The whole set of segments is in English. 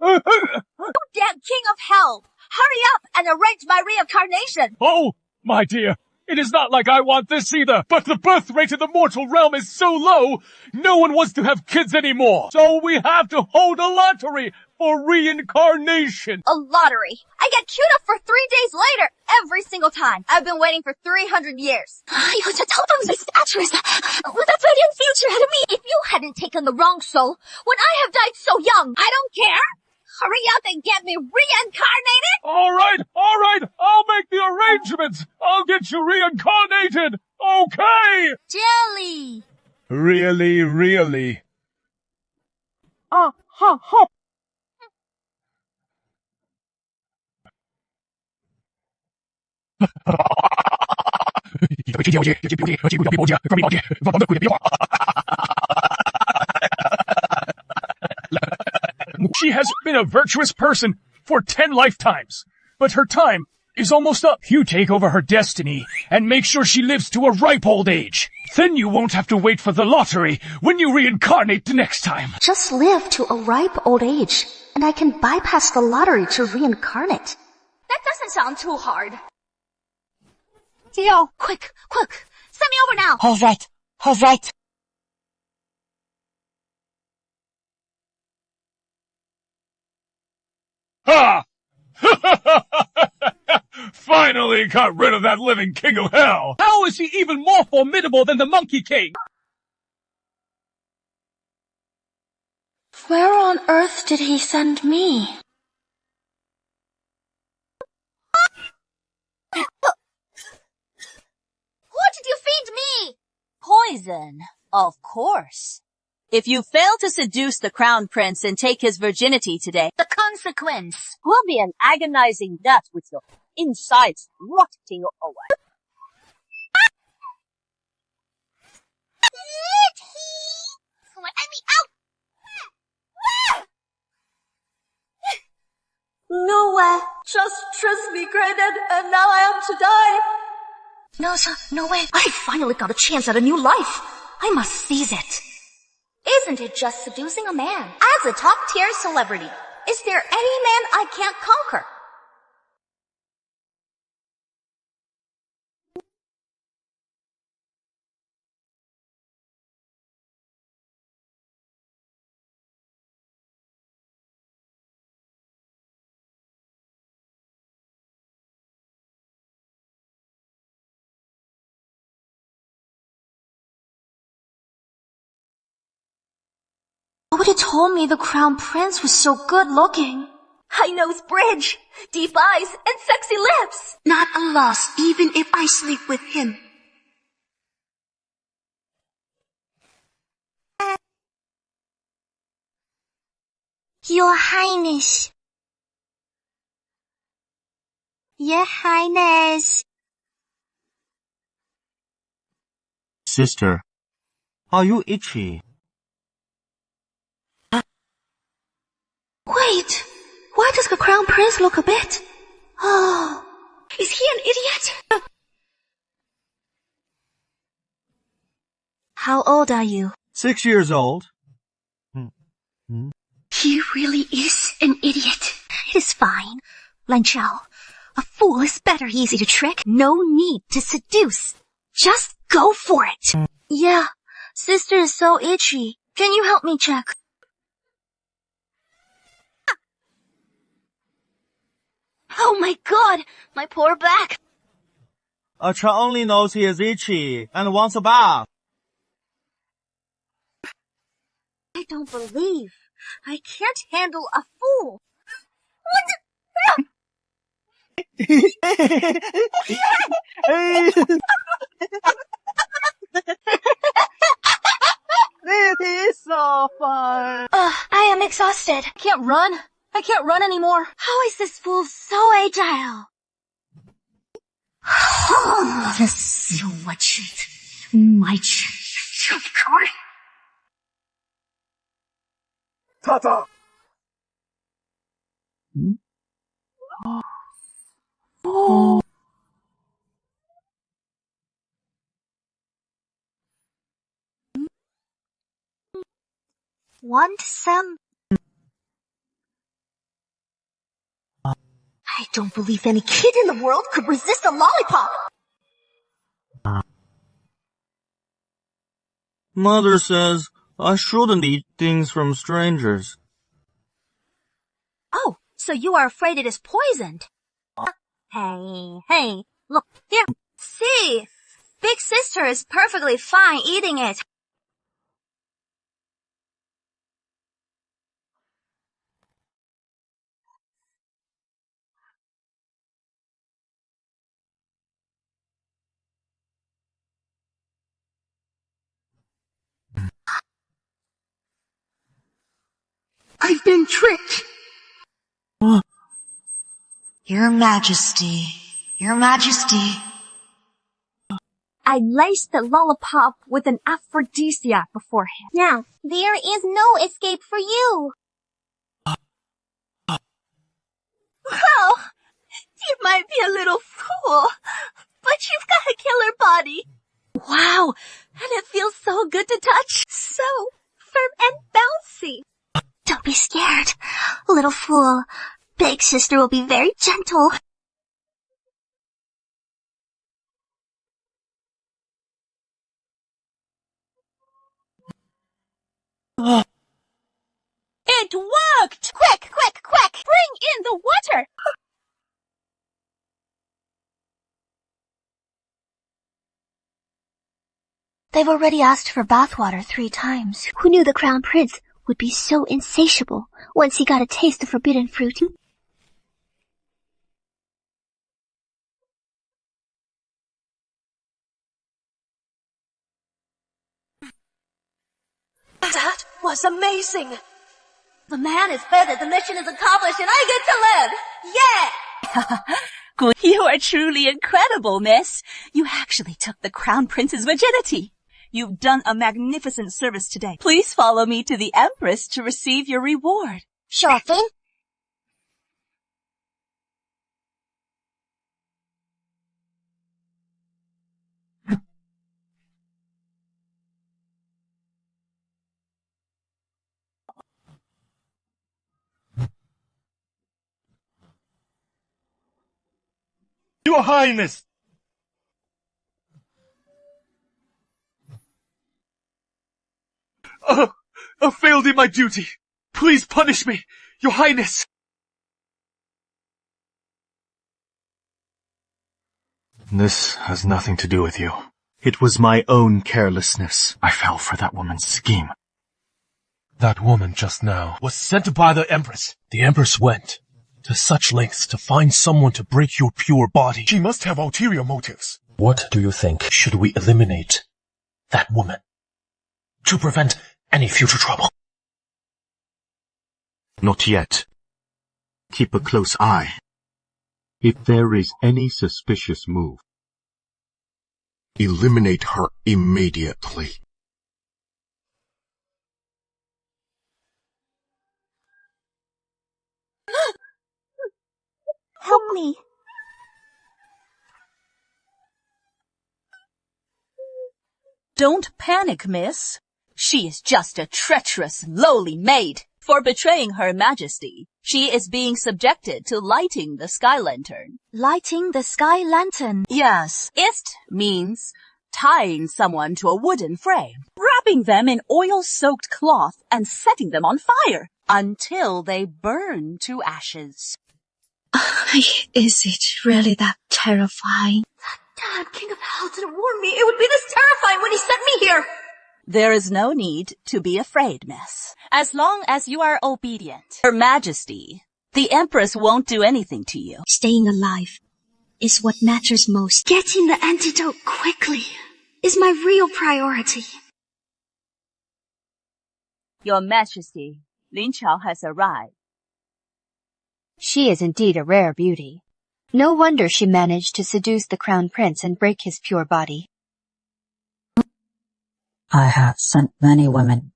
Damn king of hell! Hurry up and arrange my reincarnation! Oh, my dear, it is not like I want this either, but the birth rate in the mortal realm is so low, no one wants to have kids anymore. So we have to hold a lottery for reincarnation. A lottery? I get queued up for 3 days later, every single time. I've been waiting for 300 years. That's radiant future ahead of me. If you hadn't taken the wrong soul, when I have died so young, I don't care. Hurry up and get me reincarnated! All right, I'll make the arrangements. I'll get you reincarnated, okay? Jelly! Really? She has been a virtuous person for 10 lifetimes, but her time is almost up. You take over her destiny and make sure she lives to a ripe old age. Then you won't have to wait for the lottery when you reincarnate the next time. Just live to a ripe old age, and I can bypass the lottery to reincarnate. That doesn't sound too hard. Theo, quick, send me over now. All right. Ha! Finally got rid of that living king of hell! How is he even more formidable than the Monkey King? Where on earth did he send me? What did you feed me? Poison, of course. If you fail to seduce the crown prince and take his virginity today, The consequence. will be an agonizing death with your insides rotting away. Let me out! No way. Just transmigrated, and now I am to die. No, sir, no way. I finally got a chance at a new life. I must seize it. Isn't it just seducing a man? As a top-tier celebrity, is there any man I can't conquer? Nobody told me the crown prince was so good looking. High nose bridge, deep eyes, and sexy lips. Not a loss, even if I sleep with him. Your Highness. Your Highness. Sister, are you itchy? Wait, why does the crown prince look a bit? Oh, is he an idiot? How old are you? 6 years old. He really is an idiot. It is fine. Lan Chao, a fool is better easy to trick. No need to seduce. Just go for it. Yeah, sister is so itchy. Can you help me check? Oh my god, my poor back. A child only knows he is itchy and wants a bath. I don't believe. I can't handle a fool. It is so fun. I am exhausted. I can't run anymore. How is this fool so agile? This is what shit. My shit. Ta-ta! Want some? Don't believe any kid in the world could resist a lollipop. Mother says I shouldn't eat things from strangers. Oh, so you are afraid it is poisoned. Hey, look here. See, Big Sister is perfectly fine eating it. I've been tricked. Your Majesty, Your Majesty. I laced the lollipop with an aphrodisiac beforehand. Now, there is no escape for you. Well, you might be a little fool, but you've got a killer body. Wow, and it feels so good to touch. So firm and bouncy. Don't be scared, little fool. Big Sister will be very gentle. It worked! Quick! Bring in the water! They've already asked for bathwater 3 times. Who knew the Crown Prince would be so insatiable once he got a taste of forbidden fruit? That was amazing. The man is fed, the mission is accomplished, and I get to live! Yeah! Good. You are truly incredible, miss. You actually took the Crown Prince's virginity. You've done a magnificent service today. Please follow me to the Empress to receive your reward. Shortfilm? Your Highness! I failed in my duty. Please punish me, Your Highness. This has nothing to do with you. It was my own carelessness. I fell for that woman's scheme. That woman just now was sent by the Empress. The Empress went to such lengths to find someone to break your pure body. She must have ulterior motives. What do you think? Should we eliminate that woman to prevent any future trouble? Not yet. Keep a close eye. If there is any suspicious move, eliminate her immediately. Help me. Don't panic, miss. She is just a treacherous, lowly maid. For betraying Her Majesty, she is being subjected to lighting the sky lantern. Lighting the sky lantern. Yes, ist means tying someone to a wooden frame, wrapping them in oil-soaked cloth and setting them on fire until they burn to ashes. Is it really that terrifying? Dad, King of Hell didn't warn me it would be this terrifying when he sent me here. There is no need to be afraid, miss. As long as you are obedient. Her Majesty, the Empress won't do anything to you. Staying alive is what matters most. Getting the antidote quickly is my real priority. Your Majesty, Lin Chao has arrived. She is indeed a rare beauty. No wonder she managed to seduce the Crown Prince and break his pure body. I have sent many women.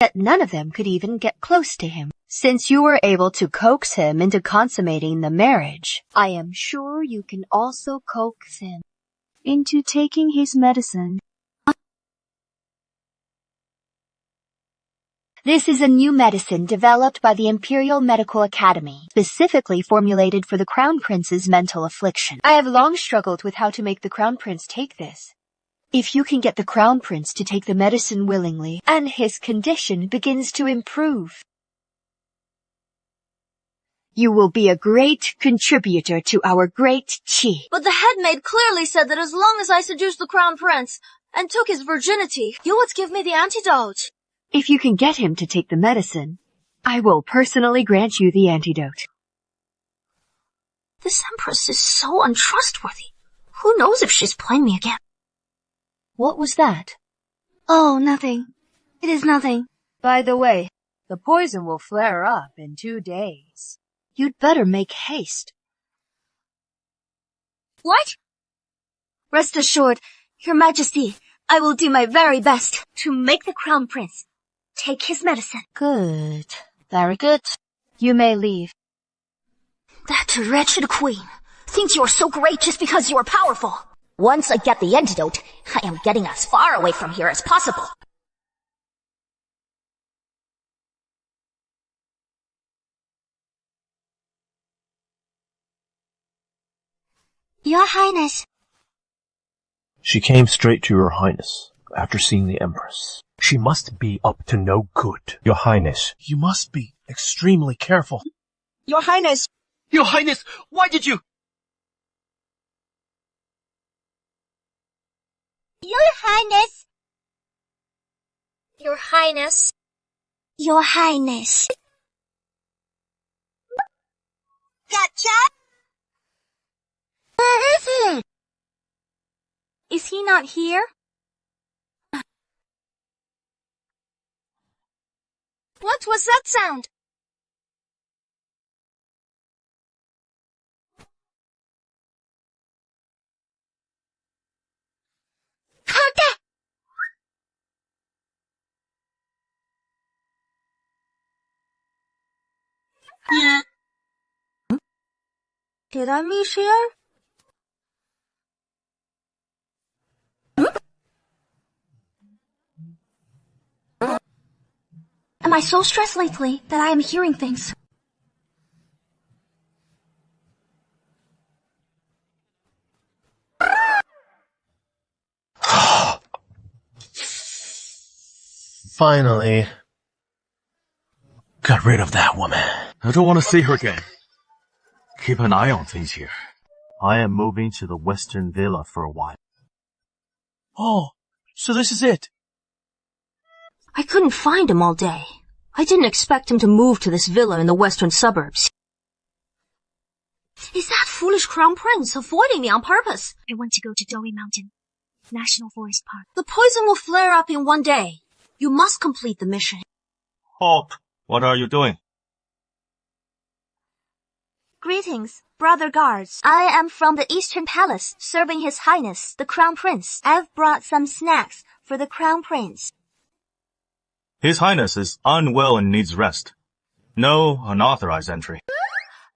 Yet none of them could even get close to him. Since you were able to coax him into consummating the marriage, I am sure you can also coax him into taking his medicine. This is a new medicine developed by the Imperial Medical Academy, specifically formulated for the Crown Prince's mental affliction. I have long struggled with how to make the Crown Prince take this. If you can get the Crown Prince to take the medicine willingly, and his condition begins to improve, you will be a great contributor to our great Qi. But the headmaid clearly said that as long as I seduced the Crown Prince and took his virginity, you would give me the antidote. If you can get him to take the medicine, I will personally grant you the antidote. This Empress is so untrustworthy. Who knows if she's playing me again? What was that? Oh, nothing. It is nothing. By the way, the poison will flare up in 2 days. You'd better make haste. What? Rest assured, Your Majesty, I will do my very best to make the Crown Prince take his medicine. Good. Very good. You may leave. That wretched queen thinks you're so great just because you're powerful. Once I get the antidote, I am getting as far away from here as possible. Your Highness. She came straight to Your Highness after seeing the Empress. She must be up to no good. Your Highness. You must be extremely careful. Your Highness! Your Highness, why did you... Your Highness. Your Highness. Your Highness. Gotcha! Where is it? Is he not here? What was that sound? Did I miss here? Am I so stressed lately that I am hearing things? Finally. Got rid of that woman. I don't want to see her again. Keep an eye on things here. I am moving to the Western Villa for a while. Oh, so this is it. I couldn't find him all day. I didn't expect him to move to this villa in the western suburbs. Is that foolish Crown Prince avoiding me on purpose? I want to go to Doi Mountain National Forest Park. The poison will flare up in 1 day. You must complete the mission. Halt! What are you doing? Greetings, brother guards. I am from the Eastern Palace, serving His Highness, the Crown Prince. I've brought some snacks for the Crown Prince. His Highness is unwell and needs rest. No unauthorized entry.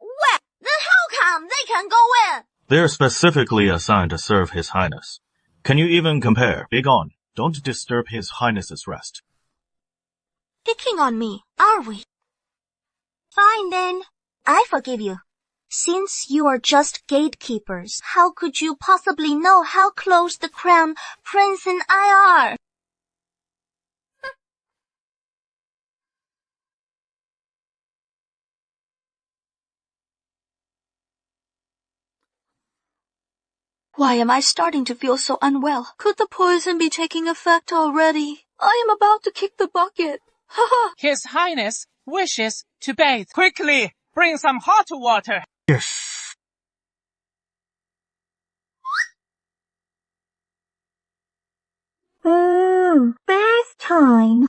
Well, then how come they can go in? They're specifically assigned to serve His Highness. Can you even compare? Be gone. Don't disturb His Highness's rest. Picking on me, are we? Fine then. I forgive you. Since you are just gatekeepers, how could you possibly know how close the Crown Prince and I are? Why am I starting to feel so unwell? Could the poison be taking effect already? I am about to kick the bucket. Ha ha! His Highness wishes to bathe. Quickly, bring some hot water. Yes. Bath time.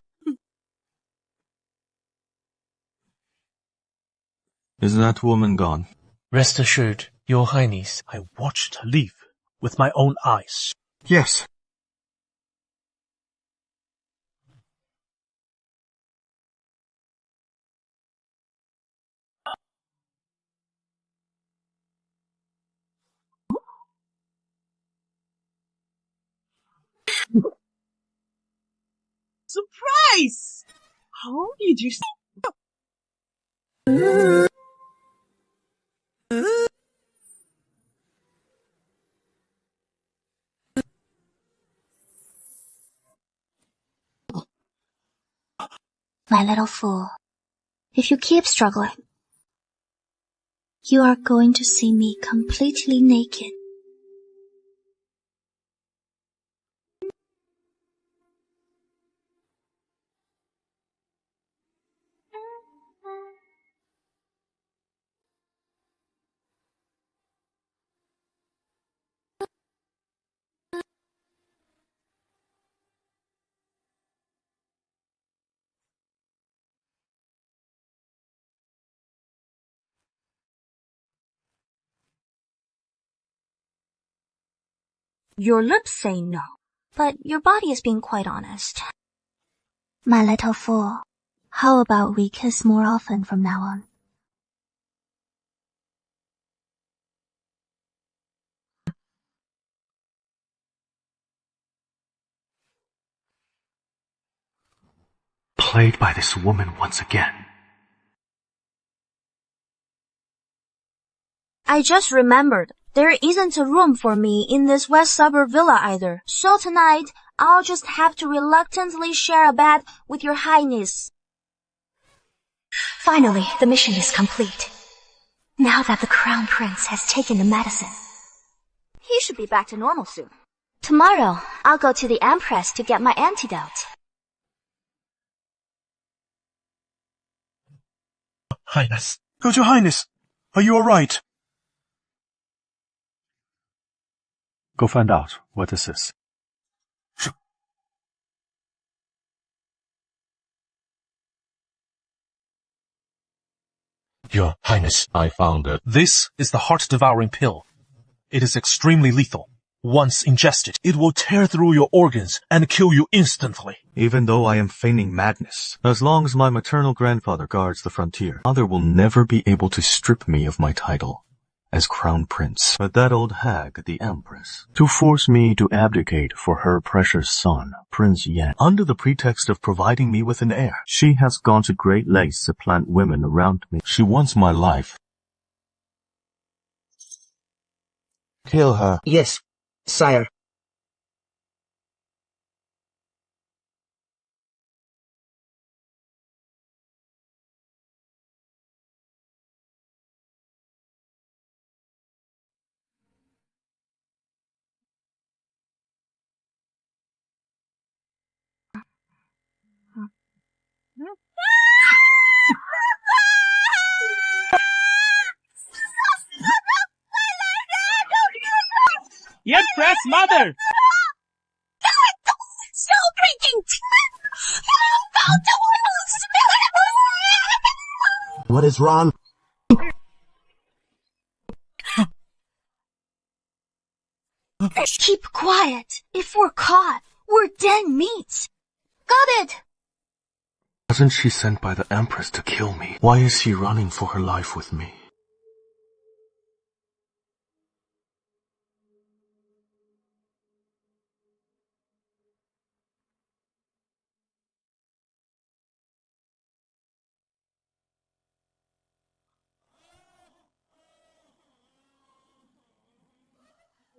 Is that woman gone? Rest assured, Your Highness, I watched her leave with my own eyes. Yes. Surprise! How did you... My little fool, if you keep struggling, you are going to see me completely naked. Your lips say no, but your body is being quite honest. My little fool, how about we kiss more often from now on? Played by this woman once again. I just remembered, there isn't a room for me in this west suburb villa either. So tonight, I'll just have to reluctantly share a bed with your highness. Finally, the mission is complete. Now that the crown prince has taken the medicine, He should be back to normal soon. Tomorrow, I'll go to the Empress to get my antidote. Highness. Your Highness, are you alright? Go find out. What is this? Your Highness, I found it. This is the heart-devouring pill. It is extremely lethal. Once ingested, it will tear through your organs and kill you instantly. Even though I am feigning madness, as long as my maternal grandfather guards the frontier, Mother will never be able to strip me of my title as crown prince. But that old hag, the Empress, to force me to abdicate for her precious son, Prince Yan, under the pretext of providing me with an heir. She has gone to great lengths to plant women around me. She wants my life. Kill her. Yes, sire. Yes, press mother! Stop drinking! I'm about to lose! What is wrong? Keep quiet. If we're caught, we're dead meat. Got it. Wasn't she sent by the Empress to kill me? Why is she running for her life with me?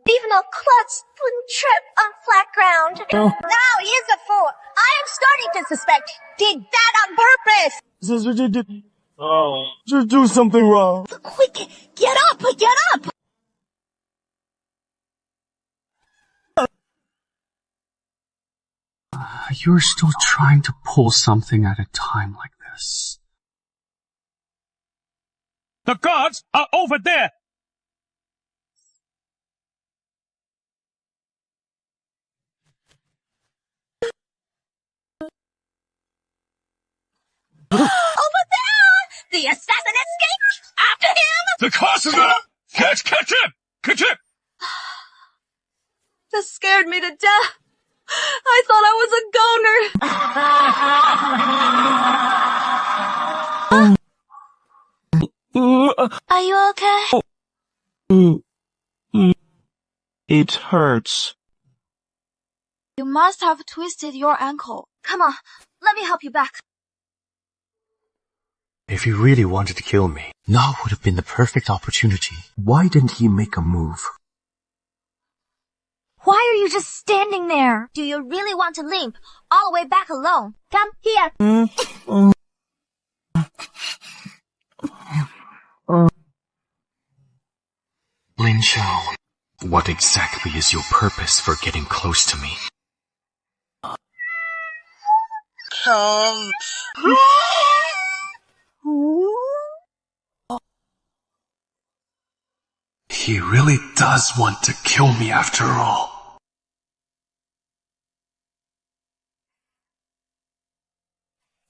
Even a klutz wouldn't trip on flat ground. Now he is a fool. I am starting to suspect he did that on purpose. Just do something wrong. Quick, get up, get up! You're still trying to pull something at a time like this. The guards are over there! Over there! The assassin escaped! After him! The cars are up! Catch him! Catch him! That scared me to death. I thought I was a goner. Are you okay? It hurts. You must have twisted your ankle. Come on, let me help you back. If he really wanted to kill me, now would have been the perfect opportunity. Why didn't he make a move? Why are you just standing there? Do you really want to limp all the way back alone? Come here. Lin Xiao, what exactly is your purpose for getting close to me? Come. He really does want to kill me after all.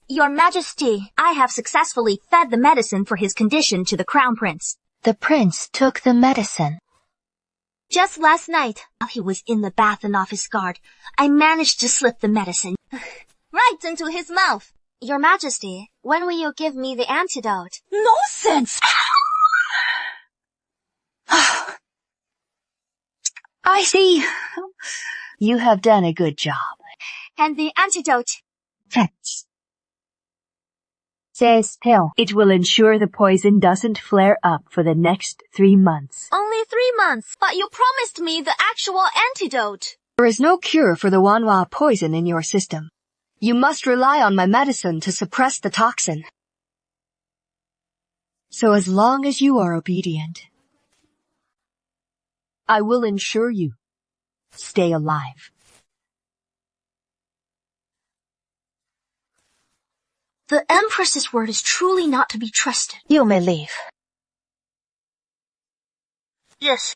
Your Majesty, I have successfully fed the medicine for his condition to the Crown Prince. The prince took the medicine. Just last night, while he was in the bath and off his guard, I managed to slip the medicine right into his mouth. Your Majesty, when will you give me the antidote? Nonsense! I see. You have done a good job. And the antidote? Thanks. Says pill. It will ensure the poison doesn't flare up for the next 3 months. Only 3 months, but you promised me the actual antidote. There is no cure for the Wanhua poison in your system. You must rely on my medicine to suppress the toxin. So as long as you are obedient, I will ensure you stay alive. The Empress's word is truly not to be trusted. You may leave. Yes.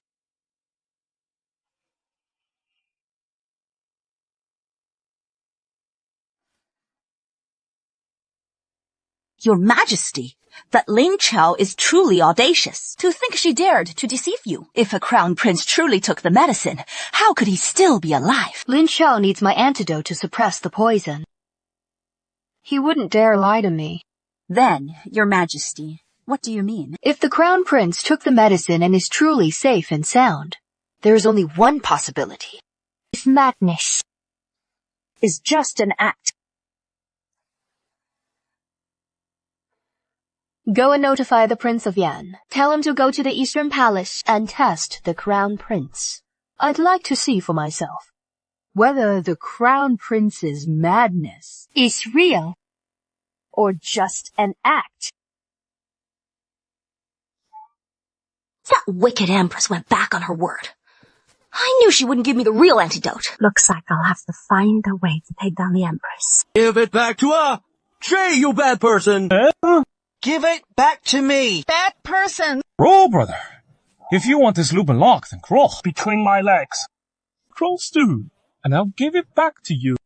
Your Majesty, that Lin Qiao is truly audacious. To think she dared to deceive you. If a crown prince truly took the medicine, how could he still be alive? Lin Qiao needs my antidote to suppress the poison. He wouldn't dare lie to me. Then, Your Majesty, what do you mean? If the crown prince took the medicine and is truly safe and sound, there is only one possibility. His madness is just an act. Go and notify the Prince of Yan. Tell him to go to the Eastern Palace and test the Crown Prince. I'd like to see for myself whether the Crown Prince's madness is real or just an act. That wicked Empress went back on her word. I knew she wouldn't give me the real antidote. Looks like I'll have to find a way to take down the Empress. Give it back to her! Shay, you bad person! Give it back to me! Bad person! Crawl, brother. If you want this loop unlocked, then crawl. Between my legs. Crawl stew, and I'll give it back to you.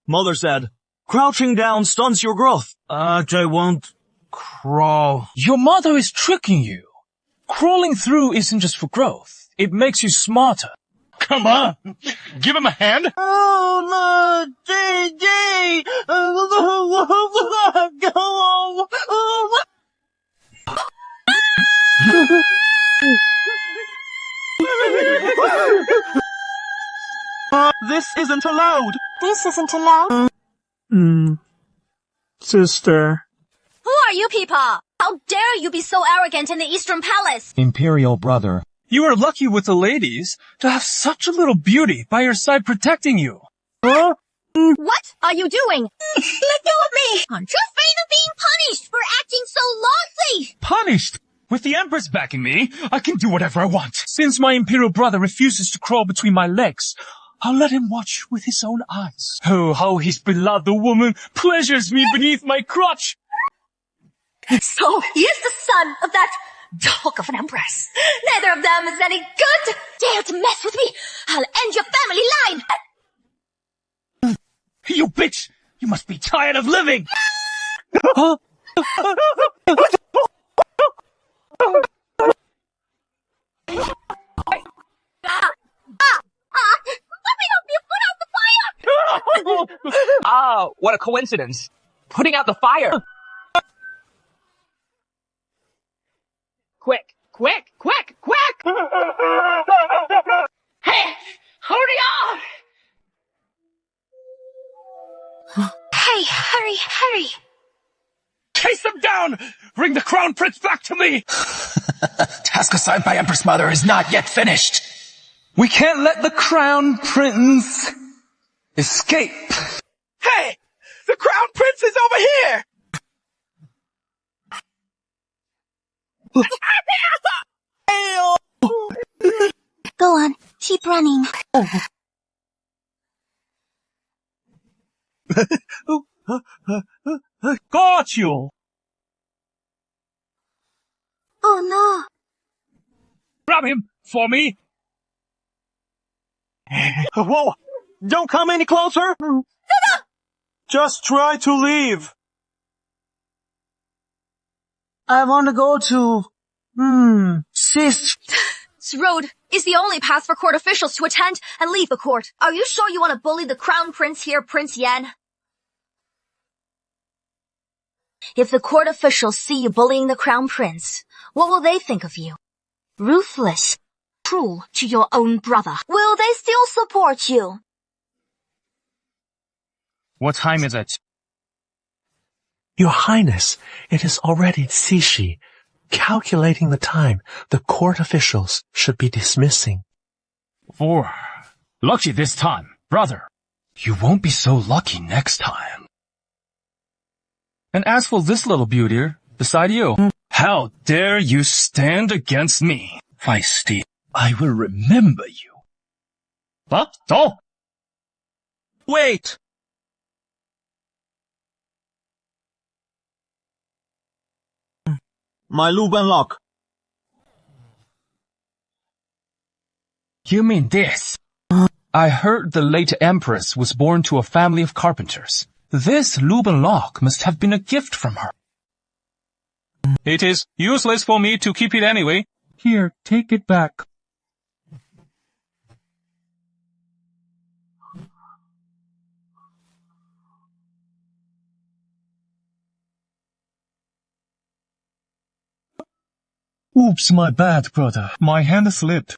Mother said, crouching down stunts your growth. I won't crawl. Your mother is tricking you. Crawling through isn't just for growth. It makes you smarter. Come on. Give him a hand. Oh, no, JJ! Go on! This isn't allowed. This isn't allowed. Sister. Who are you people? How dare you be so arrogant in the Eastern Palace? Imperial brother. You are lucky with the ladies to have such a little beauty by your side protecting you. Huh? What are you doing? Let go of me! Aren't you afraid of being punished for acting so lawlessly? Punished? With the Empress backing me, I can do whatever I want. Since my Imperial brother refuses to crawl between my legs, I'll let him watch with his own eyes. Oh, how his beloved woman pleasures me beneath my crotch. So he is the son of that dog of an Empress. Neither of them is any good. Dare to mess with me, I'll end your family line. You bitch! You must be tired of living! Let me help you put out the fire! Ah, what a coincidence. Putting out the fire. Quick, quick, quick, quick! Hey, hurry up! Hey, hurry, hurry. Chase them down! Bring the Crown Prince back to me! Task assigned by Empress Mother is not yet finished. We can't let the Crown Prince escape. Hey! The Crown Prince is over here! Go on, keep running. Got you! Oh no! Grab him for me! Whoa! Don't come any closer! Just try to leave. I want to go to... sis. This road is the only path for court officials to attend and leave the court. Are you sure you want to bully the Crown Prince here, Prince Yan? If the court officials see you bullying the Crown Prince, what will they think of you? Ruthless, cruel to your own brother. Will they still support you? What time is it? Your Highness, it is already Cishi. Calculating the time, the court officials should be dismissing. 4. Lucky this time, brother. You won't be so lucky next time. And as for this little beauty beside you, how dare you stand against me? Feisty, I will remember you. What? Oh! Wait! My Lubin lock. You mean this? I heard the late Empress was born to a family of carpenters. This Lubin lock must have been a gift from her. It is useless for me to keep it anyway. Here, take it back. Oops, my bad, brother. My hand slipped.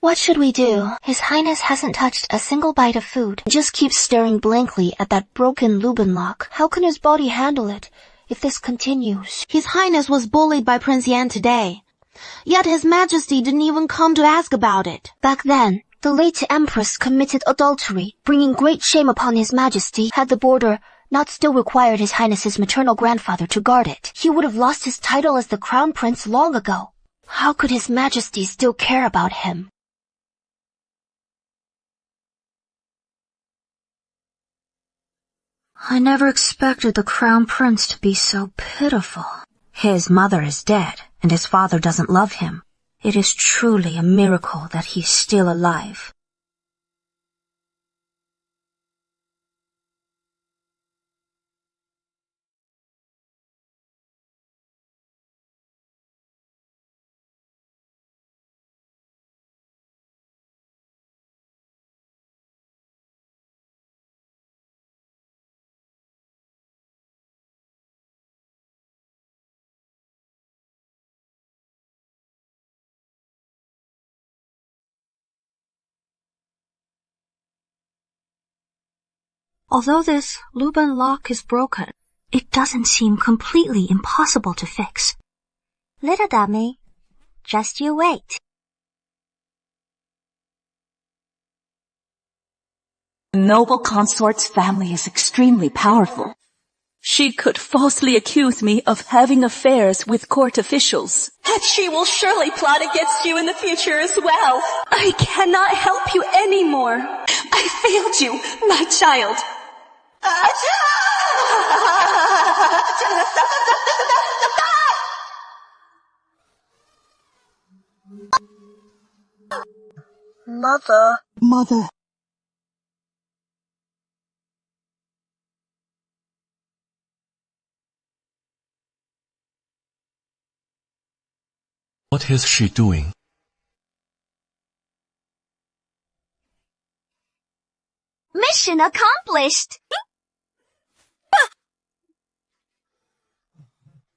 What should we do? His Highness hasn't touched a single bite of food. He just keeps staring blankly at that broken Lubin lock. How can his body handle it if this continues? His Highness was bullied by Prince Yan today. Yet His Majesty didn't even come to ask about it. Back then, the late Empress committed adultery, bringing great shame upon His Majesty. Had the border not still required His Highness's maternal grandfather to guard it, he would have lost his title as the Crown Prince long ago. How could His Majesty still care about him? I never expected the Crown Prince to be so pitiful. His mother is dead, and his father doesn't love him. It is truly a miracle that he's still alive. Although this Lubin lock is broken, it doesn't seem completely impossible to fix. Little dummy, just you wait. The noble consort's family is extremely powerful. She could falsely accuse me of having affairs with court officials. And she will surely plot against you in the future as well. I cannot help you anymore. I failed you, my child. Mother. What is she doing? Mission accomplished!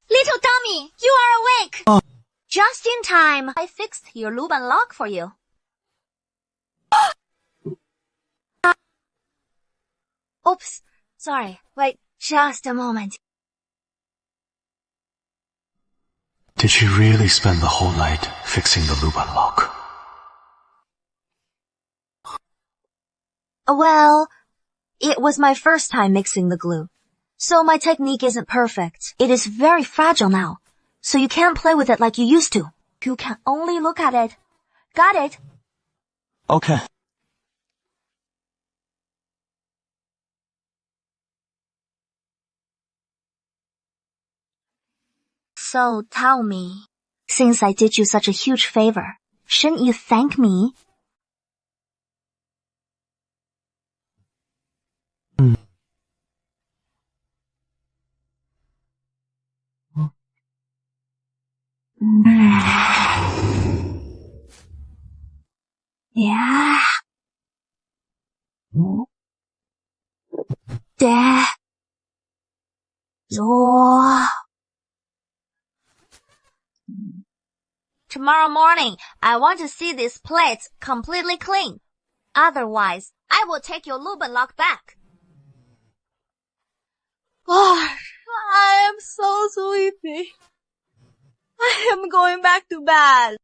Little dummy, you are awake! Just in time. I fixed your Lubin lock for you. Oops, Sorry, wait just a moment. Did she really spend the whole night fixing the loop unlock? Well, it was my first time mixing the glue, so my technique isn't perfect. It is very fragile now, so you can't play with it like you used to. You can only look at it. Got it? Okay. So tell me, since I did you such a huge favor, shouldn't you thank me? Yeah. Tomorrow morning, I want to see these plates completely clean. Otherwise, I will take your lube and lock back. Gosh, I am so sleepy. I am going back to bed.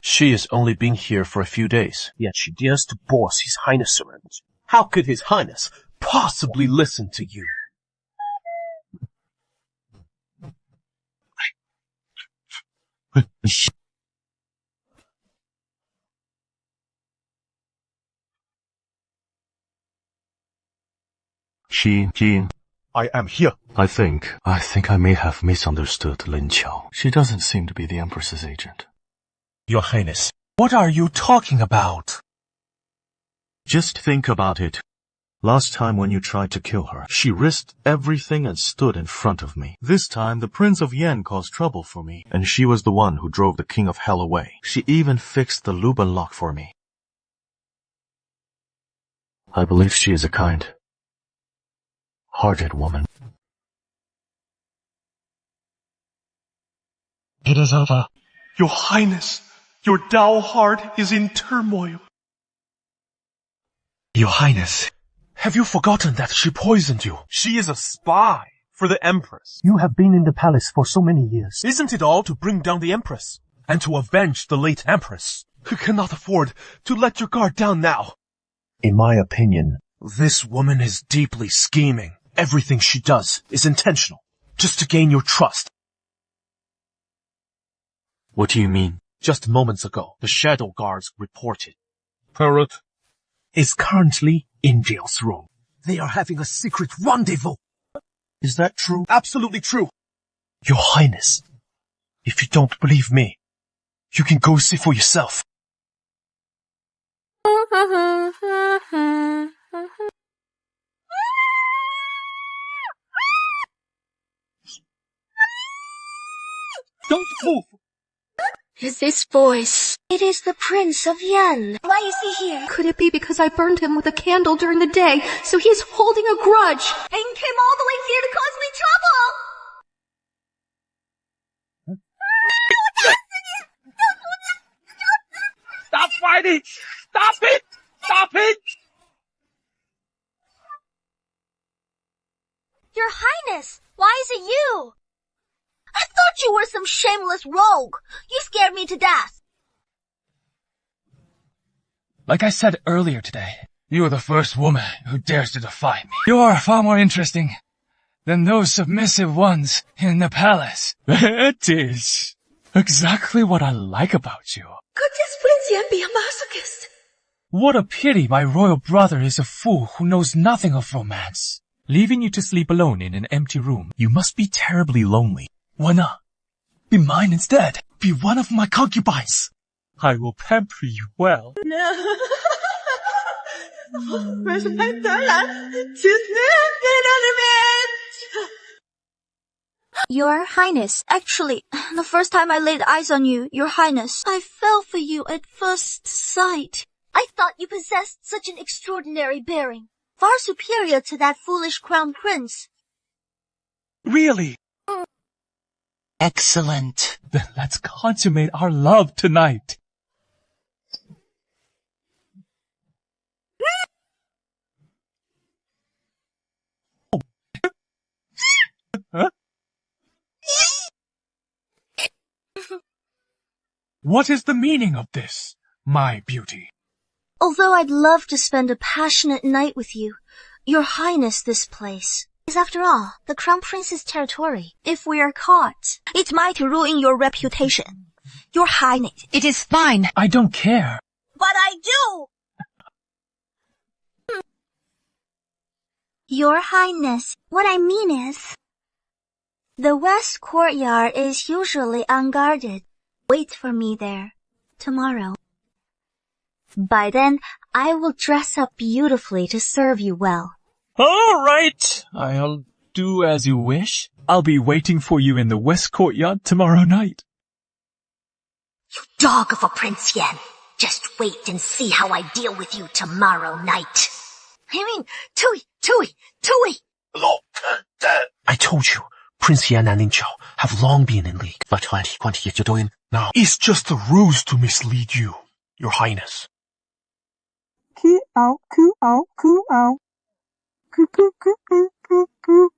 She has only been here for a few days, yet she dares to boss His Highness around. How could His Highness possibly listen to you? I am here. I think I may have misunderstood Lin Qiao. She doesn't seem to be the Empress's agent. Your Highness, what are you talking about? Just think about it. Last time when you tried to kill her, she risked everything and stood in front of me. This time, the Prince of Yan caused trouble for me, and she was the one who drove the King of Hell away. She even fixed the loop and lock for me. I believe she is a kind-hearted woman. It is over. Your Highness, your Dao heart is in turmoil. Your Highness, have you forgotten that she poisoned you? She is a spy for the Empress. You have been in the palace for so many years. Isn't it all to bring down the Empress and to avenge the late Empress? You cannot afford to let your guard down now. In my opinion, this woman is deeply scheming. Everything she does is intentional, just to gain your trust. What do you mean? Just moments ago, the Shadow Guards reported Parrot is currently in Jail's room. They are having a secret rendezvous. Is that true? Absolutely true. Your Highness, if you don't believe me, you can go see for yourself. Don't move! Is this voice? It is the Prince of Yan. Why is he here? Could it be because I burned him with a candle during the day, so he is holding a grudge? And came all the way here to cause me trouble! Stop fighting! Stop it! Stop it! Your Highness, why is it you? I thought you were some shameless rogue. You scared me to death. Like I said earlier today, you are the first woman who dares to defy me. You are far more interesting than those submissive ones in the palace. That is exactly what I like about you. Could this Prince Yan be a masochist? What a pity my royal brother is a fool who knows nothing of romance. Leaving you to sleep alone in an empty room, you must be terribly lonely. Why not? Be mine instead. Be one of my concubines. I will pamper you well. No. Your Highness, actually, the first time I laid eyes on you, Your Highness, I fell for you at first sight. I thought you possessed such an extraordinary bearing, far superior to that foolish crown prince. Really? Excellent. Then let's consummate our love tonight. What is the meaning of this, my beauty? Although I'd love to spend a passionate night with you, Your Highness, this place is, after all, the Crown Prince's territory. If we are caught, it might ruin your reputation. Your Highness, it is fine. I don't care. But I do! Your Highness, what I mean is, the West Courtyard is usually unguarded. Wait for me there, tomorrow. By then, I will dress up beautifully to serve you well. All right, I'll do as you wish. I'll be waiting for you in the West Courtyard tomorrow night. You dog of a Prince Yan. Just wait and see how I deal with you tomorrow night. I mean, Tui! Look at that! I told you, Prince Yan and Ling Chao have long been in league. Now, it's just a ruse to mislead you, Your Highness.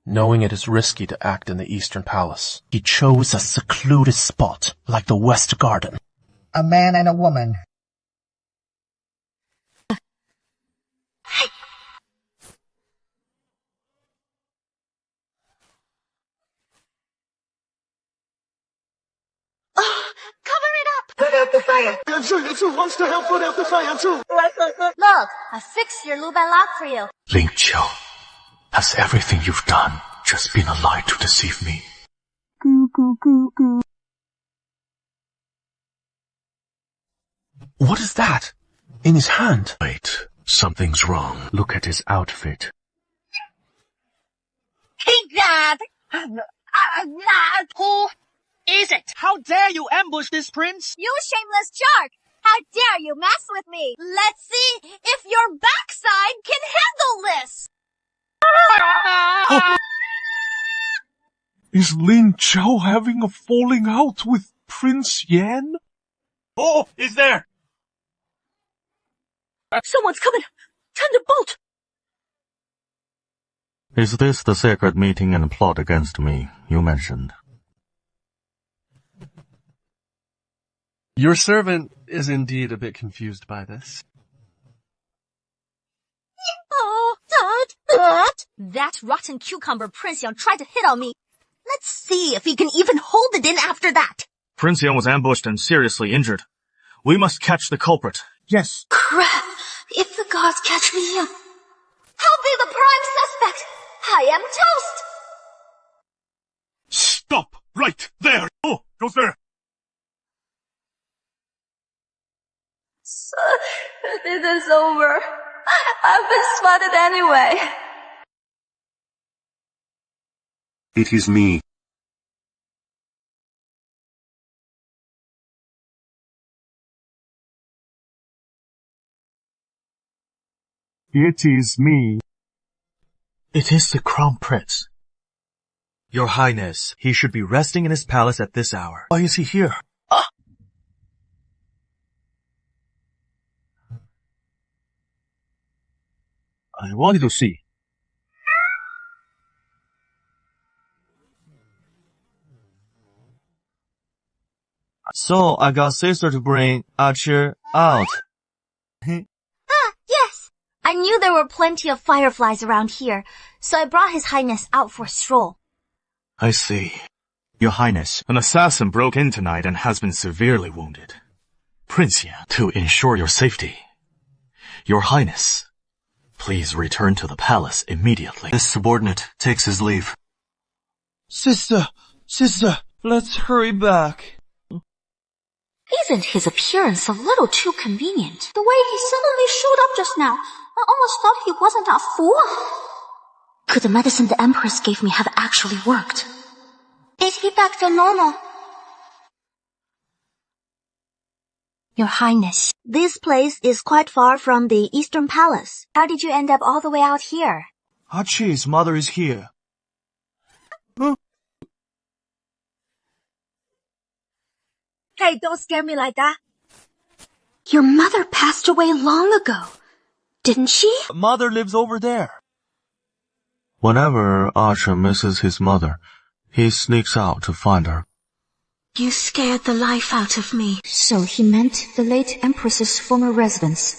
Knowing it is risky to act in the Eastern Palace, he chose a secluded spot like the West Garden. A man and a woman. Put out the fire. Wants to help put out the fire too. Look, I fixed your Luban lock for you. Ling Qiu, has everything you've done just been a lie to deceive me? What is that? In his hand? Wait, something's wrong. Look at his outfit. Hey, Dad! Who is it? How dare you ambush this prince? You shameless shark! How dare you mess with me? Let's see if your backside can handle this! Is Ling Qiu having a falling out with Prince Yan? Oh, is there? Someone's coming! Time to bolt! Is this the secret meeting and plot against me you mentioned? Your servant is indeed a bit confused by this. Oh, Dad! That rotten cucumber Prince Yang tried to hit on me. Let's see if he can even hold it in after that. Prince Yan was ambushed and seriously injured. We must catch the culprit. Yes. Crap! If the guards catch me, I'll be the prime suspect. I am toast. Stop! Right there! Oh, goes there! So, this is over. I've been spotted anyway. It is me. It is me. It is the Crown Prince. Your Highness, he should be resting in his palace at this hour. Why is he here? I wanted to see. So, I got sister to bring Archer out. Yes. I knew there were plenty of fireflies around here, so I brought His Highness out for a stroll. I see. Your Highness, an assassin broke in tonight and has been severely wounded. Prince Yan, to ensure your safety. Your Highness, please return to the palace immediately. This subordinate takes his leave. Sister, let's hurry back. Isn't his appearance a little too convenient? The way he suddenly showed up just now, I almost thought he wasn't a fool. Could the medicine the Empress gave me have actually worked? Is he back to normal? Your Highness, this place is quite far from the Eastern Palace. How did you end up all the way out here? Archie's mother is here. Hey, don't scare me like that. Your mother passed away long ago, didn't she? Mother lives over there. Whenever Archer misses his mother, he sneaks out to find her. You scared the life out of me. So he meant the late Empress's former residence.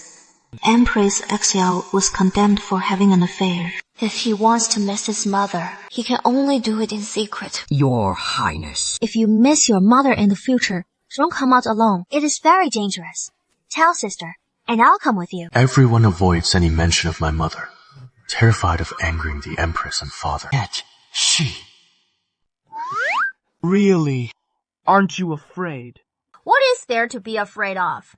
Empress Exiao was condemned for having an affair. If he wants to miss his mother, he can only do it in secret. Your Highness. If you miss your mother in the future, don't come out alone. It is very dangerous. Tell sister, and I'll come with you. Everyone avoids any mention of my mother, terrified of angering the Empress and father. Yet, she... Really? Aren't you afraid? What is there to be afraid of?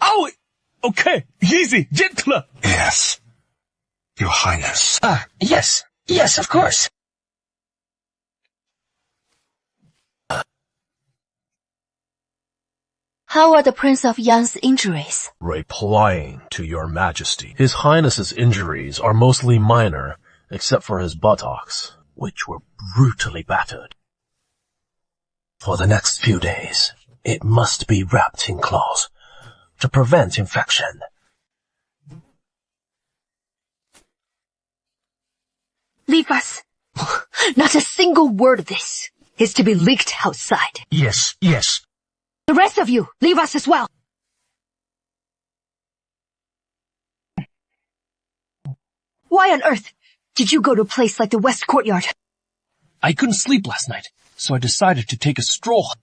Oh, okay, easy, gentler. Yes, Your Highness. Yes, of course. How are the Prince of Yan's injuries? Replying to your majesty. His Highness's injuries are mostly minor, except for his buttocks, which were brutally battered. For the next few days, it must be wrapped in cloths to prevent infection. Leave us. Not a single word of this is to be leaked outside. Yes. The rest of you, leave us as well. Why on earth did you go to a place like the West Courtyard? I couldn't sleep last night, so I decided to take a stroll.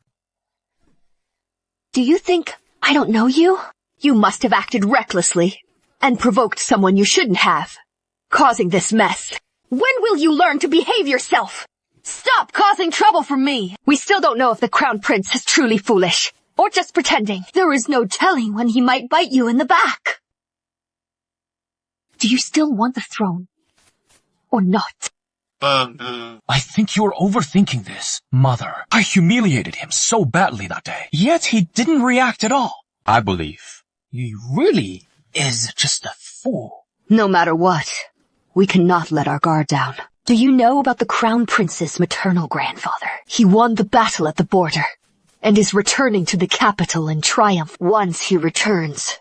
Do you think I don't know you? You must have acted recklessly and provoked someone you shouldn't have, causing this mess. When will you learn to behave yourself? Stop causing trouble for me. We still don't know if the Crown Prince is truly foolish or just pretending. There is no telling when he might bite you in the back. Do you still want the throne or not? I think you're overthinking this, Mother. I humiliated him so badly that day, yet he didn't react at all. I believe. He really is just a fool. No matter what, we cannot let our guard down. Do you know about the Crown Prince's maternal grandfather? He won the battle at the border and is returning to the capital in triumph once he returns.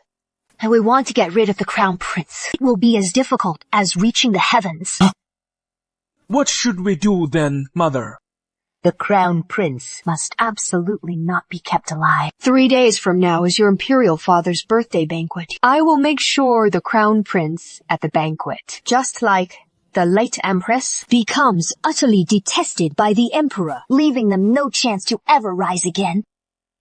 And we want to get rid of the Crown Prince. It will be as difficult as reaching the heavens. What should we do then, Mother? The Crown Prince must absolutely not be kept alive. 3 days from now is your Imperial Father's birthday banquet. I will make sure the Crown Prince at the banquet, just like the late Empress, becomes utterly detested by the Emperor, leaving them no chance to ever rise again.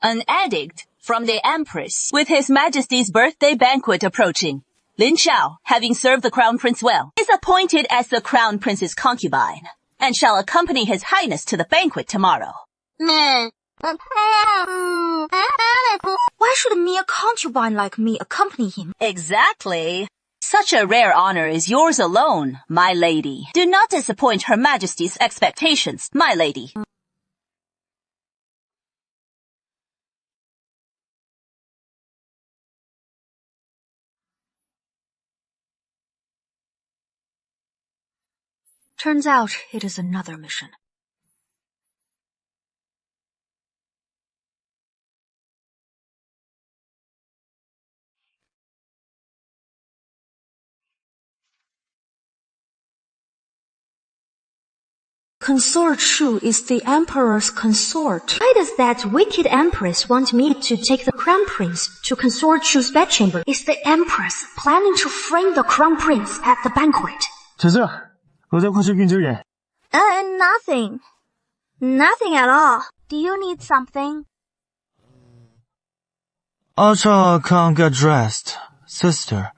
An edict from the Empress, with His Majesty's birthday banquet approaching. Lin Xiao, having served the Crown Prince well, is appointed as the Crown Prince's concubine, and shall accompany His Highness to the banquet tomorrow. Why should a mere concubine like me accompany him? Exactly. Such a rare honor is yours alone, my lady. Do not disappoint Her Majesty's expectations, my lady. Turns out it is another mission. Consort Shu is the Emperor's consort. Why does that wicked Empress want me to take the Crown Prince to Consort Shu's bedchamber? Is the Empress planning to frame the Crown Prince at the banquet? 晨色，我在快速运这人。 Nothing. Nothing at all. Do you need something? Acha can't get dressed. Sister,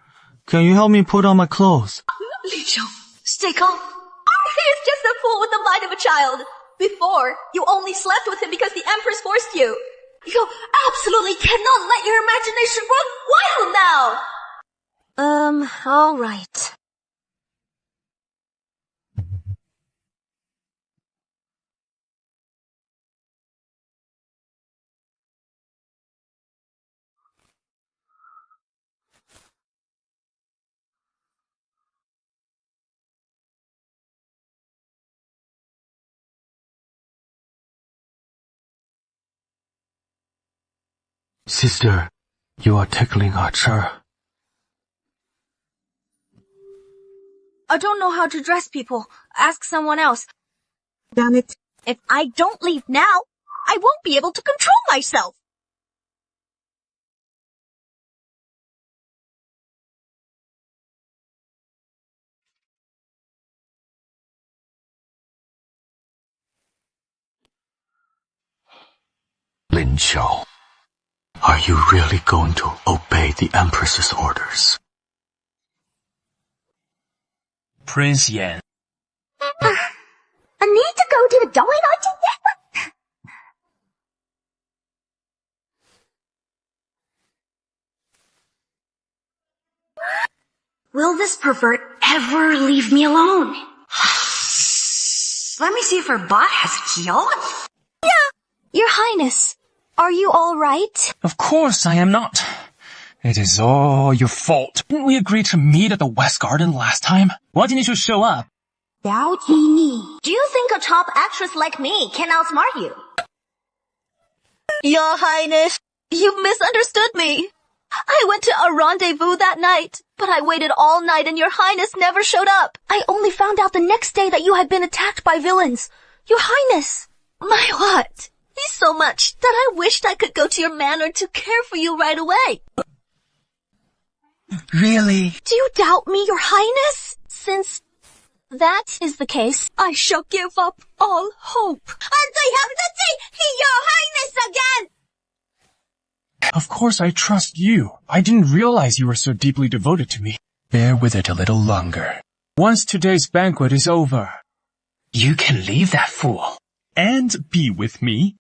can you help me put on my clothes? Li Xiao, stay calm. He is just a fool with the mind of a child. Before, you only slept with him because the Empress forced you. You absolutely cannot let your imagination run wild now! All right. Sister, you are tickling our chair. I don't know how to dress people. Ask someone else. Damn it. If I don't leave now, I won't be able to control myself. Lin Xiao, are you really going to obey the Empress's orders? Prince Yan. I need to go to the toilet. Will this pervert ever leave me alone? Let me see if her butt has healed. Your Highness, are you all right? Of course I am not. It is all your fault. Didn't we agree to meet at the West Garden last time? Why didn't you show up? Do you think a top actress like me can outsmart you? Your Highness, you misunderstood me. I went to a rendezvous that night, but I waited all night and your Highness never showed up. I only found out the next day that you had been attacked by villains. Your Highness! My what? He's so much that I wished I could go to your manor to care for you right away. Really? Do you doubt me, your Highness? Since that is the case, I shall give up all hope. And I have to see your Highness again! Of course I trust you. I didn't realize you were so deeply devoted to me. Bear with it a little longer. Once today's banquet is over, you can leave that fool and be with me.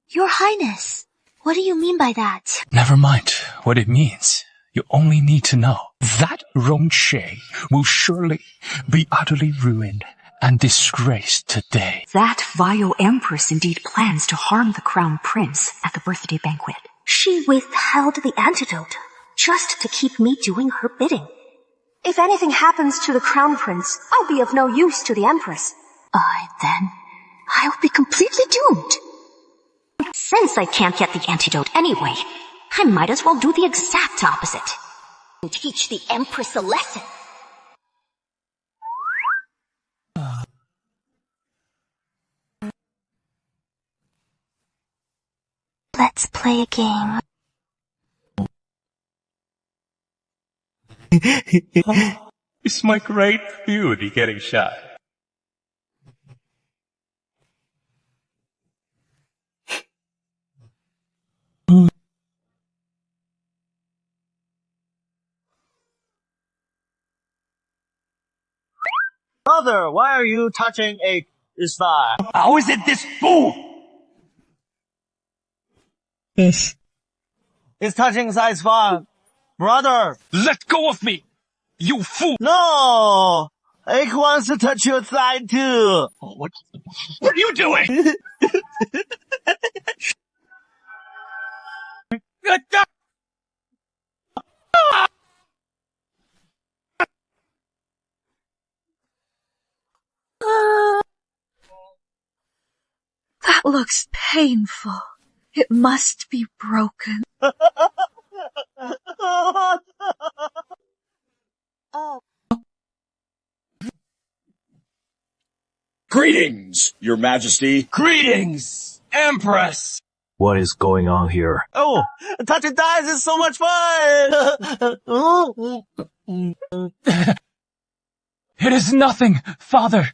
Your Highness, what do you mean by that? Never mind what it means. You only need to know that Rongshe will surely be utterly ruined and disgraced today. That vile empress indeed plans to harm the crown prince at the birthday banquet. She withheld the antidote just to keep me doing her bidding. If anything happens to the crown prince, I'll be of no use to the empress. Then I'll be completely doomed. Since I can't get the antidote anyway, I might as well do the exact opposite. And teach the empress a lesson. Let's play a game. It's my great beauty getting shy. Mother, why are you touching a spy? How is it this fool? Yes. It's touching size fun. Brother! Let go of me! You fool! No! Ike wants to touch your thigh too. What are you doing? That looks painful. It must be broken. Greetings, Your Majesty. Greetings, Empress. What is going on here? Oh, touching thighs is so much fun! It is nothing, father.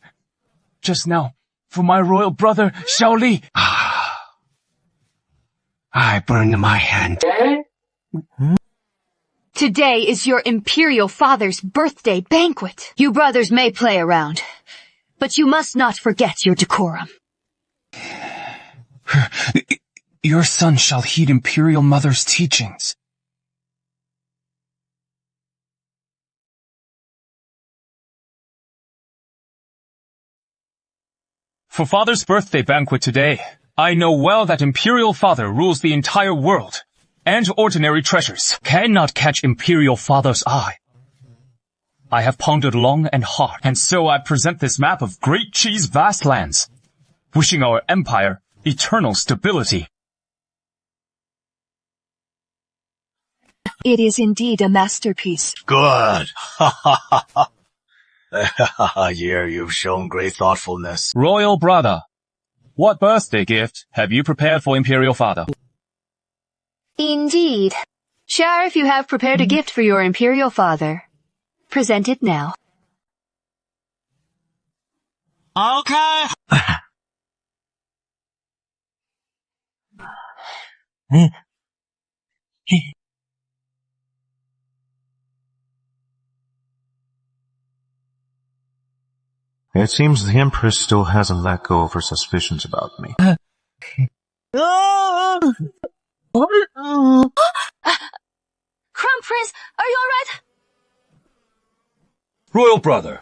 Just now, for my royal brother, Xiaoli. I burned my hand. Today is your imperial father's birthday banquet. You brothers may play around, but you must not forget your decorum. Your son shall heed imperial mother's teachings. For father's birthday banquet today, I know well that imperial father rules the entire world, and ordinary treasures cannot catch imperial father's eye. I have pondered long and hard, and so I present this map of Great Cheese vast lands, wishing our empire eternal stability. It is indeed a masterpiece. Good. Ha ha ha ha. Here you've shown great thoughtfulness. Royal brother, what birthday gift have you prepared for Imperial Father? Indeed. Sheriff, you have prepared a gift for your Imperial Father. Present it now. Okay. It seems the Empress still hasn't let go of her suspicions about me. Crown Prince, are you alright? Royal brother,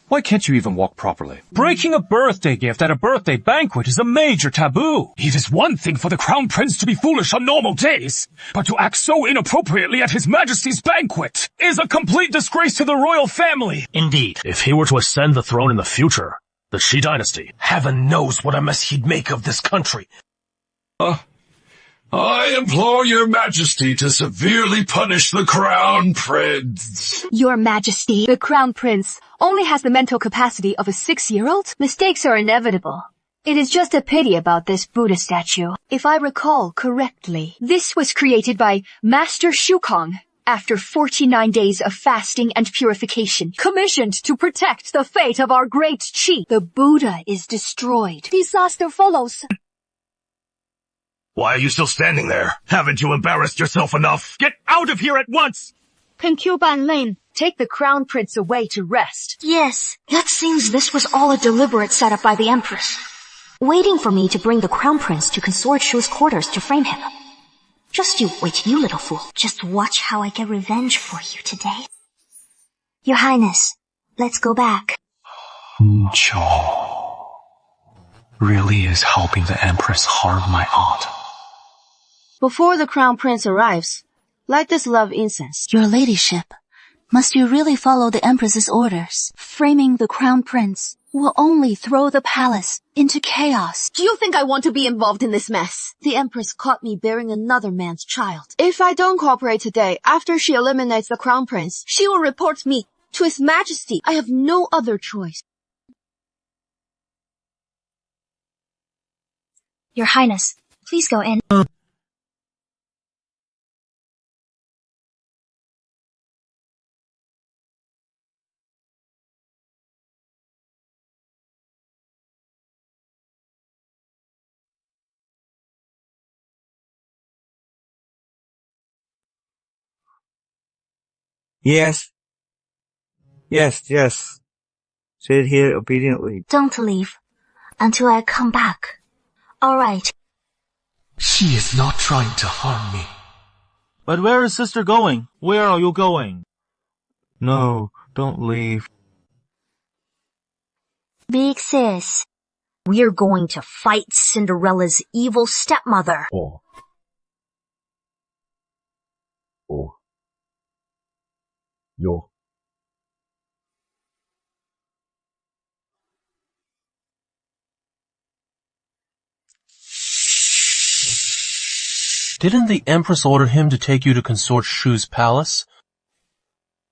why can't you even walk properly? Breaking a birthday gift at a birthday banquet is a major taboo. It is one thing for the Crown Prince to be foolish on normal days, but to act so inappropriately at His Majesty's banquet is a complete disgrace to the royal family. Indeed, if he were to ascend the throne in the future, the Shi dynasty, heaven knows what a mess he'd make of this country. I implore your majesty to severely punish the Crown Prince. Your Majesty, the Crown Prince only has the mental capacity of a 6-year-old? Mistakes are inevitable. It is just a pity about this Buddha statue. If I recall correctly, this was created by Master Shukong after 49 days of fasting and purification, commissioned to protect the fate of our great Qi. The Buddha is destroyed. Disaster follows. Why are you still standing there? Haven't you embarrassed yourself enough? Get out of here at once! Concubine Lane, take the Crown Prince away to rest. Yes, it seems this was all a deliberate setup by the Empress, waiting for me to bring the Crown Prince to Consort Shu's quarters to frame him. Just you wait, you little fool. Just watch how I get revenge for you today. Your Highness, let's go back. Cho really is helping the Empress harm my aunt. Before the Crown Prince arrives, light this love incense. Your ladyship, must you really follow the Empress's orders? Framing the Crown Prince will only throw the palace into chaos. Do you think I want to be involved in this mess? The Empress caught me bearing another man's child. If I don't cooperate today, after she eliminates the Crown Prince, she will report me to His Majesty. I have no other choice. Your Highness, please go in. Yes. Yes. Sit here obediently. Don't leave until I come back. All right. She is not trying to harm me. But where is sister going? Where are you going? No, don't leave. Big sis, we're going to fight Cinderella's evil stepmother. Oh. Yo. Didn't the Empress order him to take you to Consort Shu's palace?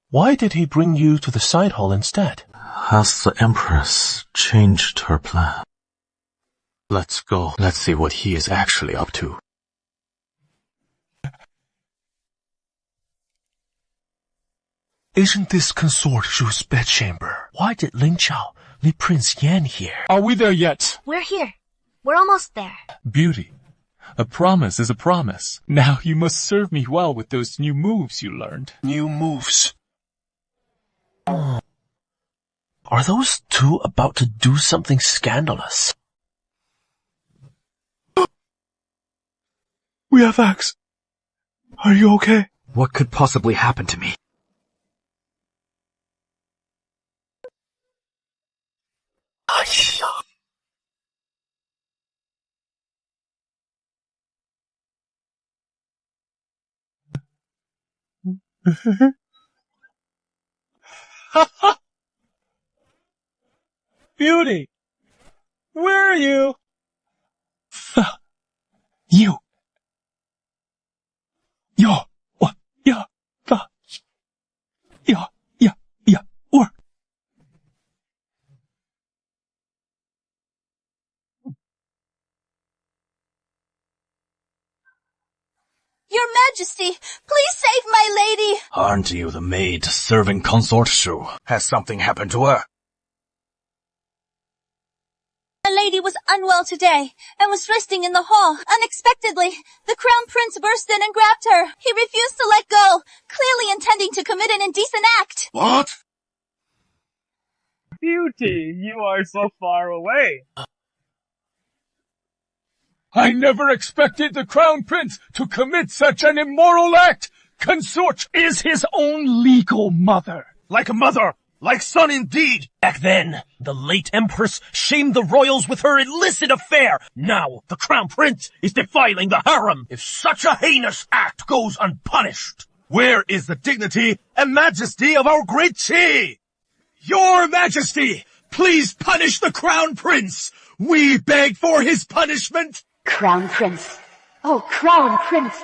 Why did he bring you to the side hall instead? Has the Empress changed her plan? Let's go. Let's see what he is actually up to. Isn't this Consort Shu's bedchamber? Why did Ling Chao leave Prince Yan here? Are we there yet? We're here. We're almost there. Beauty. A promise is a promise. Now you must serve me well with those new moves you learned. New moves. Are those two about to do something scandalous? We have Axe. Are you okay? What could possibly happen to me? Beauty! Where are you? You. Your Majesty, please save my lady! Aren't you the maid serving Consort Shu? Has something happened to her? My lady was unwell today and was resting in the hall. Unexpectedly, the Crown Prince burst in and grabbed her. He refused to let go, clearly intending to commit an indecent act. What? Beauty, you are so far away. I never expected the Crown Prince to commit such an immoral act! Consort is his own legal mother. Like a mother, like son indeed. Back then, the late Empress shamed the royals with her illicit affair. Now, the Crown Prince is defiling the harem. If such a heinous act goes unpunished, where is the dignity and majesty of our great Qi? Your Majesty, please punish the Crown Prince. We beg for his punishment. Crown Prince. Oh, Crown Prince.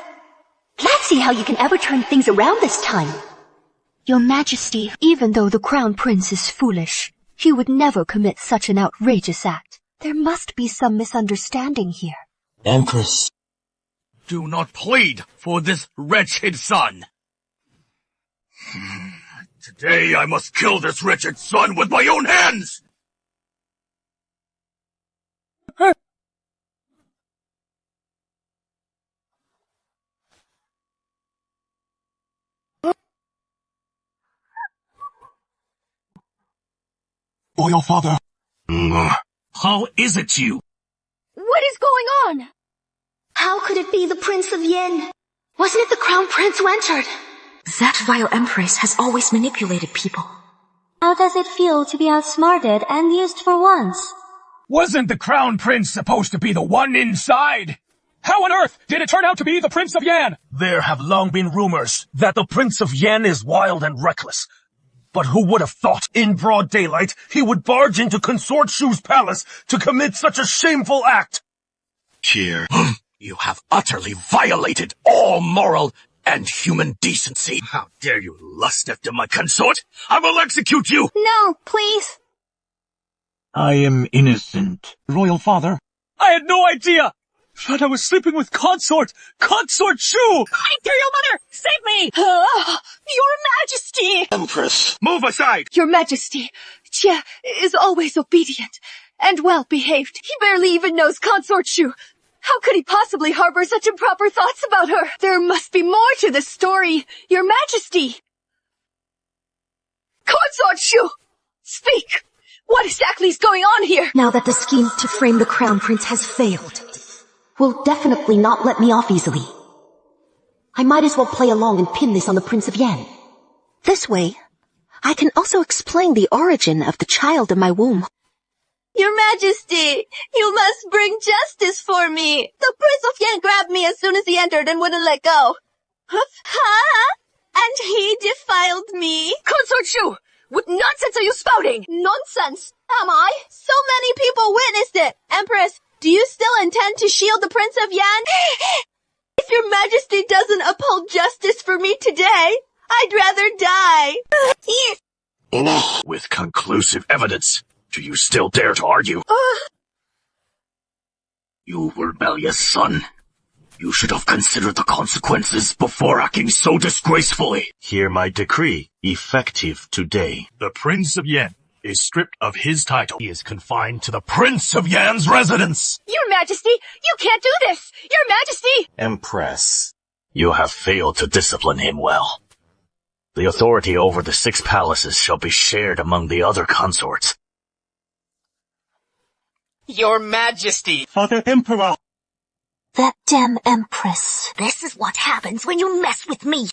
Can't see how you can ever turn things around this time. Your Majesty, even though the Crown Prince is foolish, he would never commit such an outrageous act. There must be some misunderstanding here. Empress, do not plead for this wretched son. Today I must kill this wretched son with my own hands! Royal father. How is it you? What is going on? How could it be the Prince of Yen? Wasn't it the Crown Prince who entered? That vile empress has always manipulated people. How does it feel to be outsmarted and used for once? Wasn't the Crown Prince supposed to be the one inside? How on earth did it turn out to be the Prince of Yan? There have long been rumors that the Prince of Yan is wild and reckless. But who would have thought, in broad daylight, he would barge into Consort Shu's palace to commit such a shameful act? Here, you have utterly violated all moral and human decency. How dare you lust after my consort? I will execute you! No, please. I am innocent. Royal father. I had no idea! Thought I was sleeping with Consort Shu! Imperial Mother, save me! Your Majesty! Empress, move aside! Your Majesty, Jie is always obedient and well-behaved. He barely even knows Consort Shu. How could he possibly harbor such improper thoughts about her? There must be more to this story, Your Majesty. Consort Shu! Speak! What exactly is going on here? Now that the scheme to frame the Crown Prince has failed, will definitely not let me off easily. I might as well play along and pin this on the Prince of Yan. This way, I can also explain the origin of the child in my womb. Your Majesty, you must bring justice for me. The Prince of Yan grabbed me as soon as he entered and wouldn't let go. Huh? And he defiled me. Consort Shu, what nonsense are you spouting? Nonsense? Am I? So many people witnessed it. Empress, do you still intend to shield the Prince of Yan? If your Majesty doesn't uphold justice for me today, I'd rather die. Enough with conclusive evidence. Do you still dare to argue? You rebellious son. You should have considered the consequences before acting so disgracefully. Hear my decree, effective today. The Prince of Yan is stripped of his title. He is confined to the Prince of Yan's residence. Your Majesty, you can't do this! Your Majesty! Empress, you have failed to discipline him well. The authority over the 6 palaces shall be shared among the other consorts. Your Majesty! Father Emperor! That damn Empress. This is what happens when you mess with me.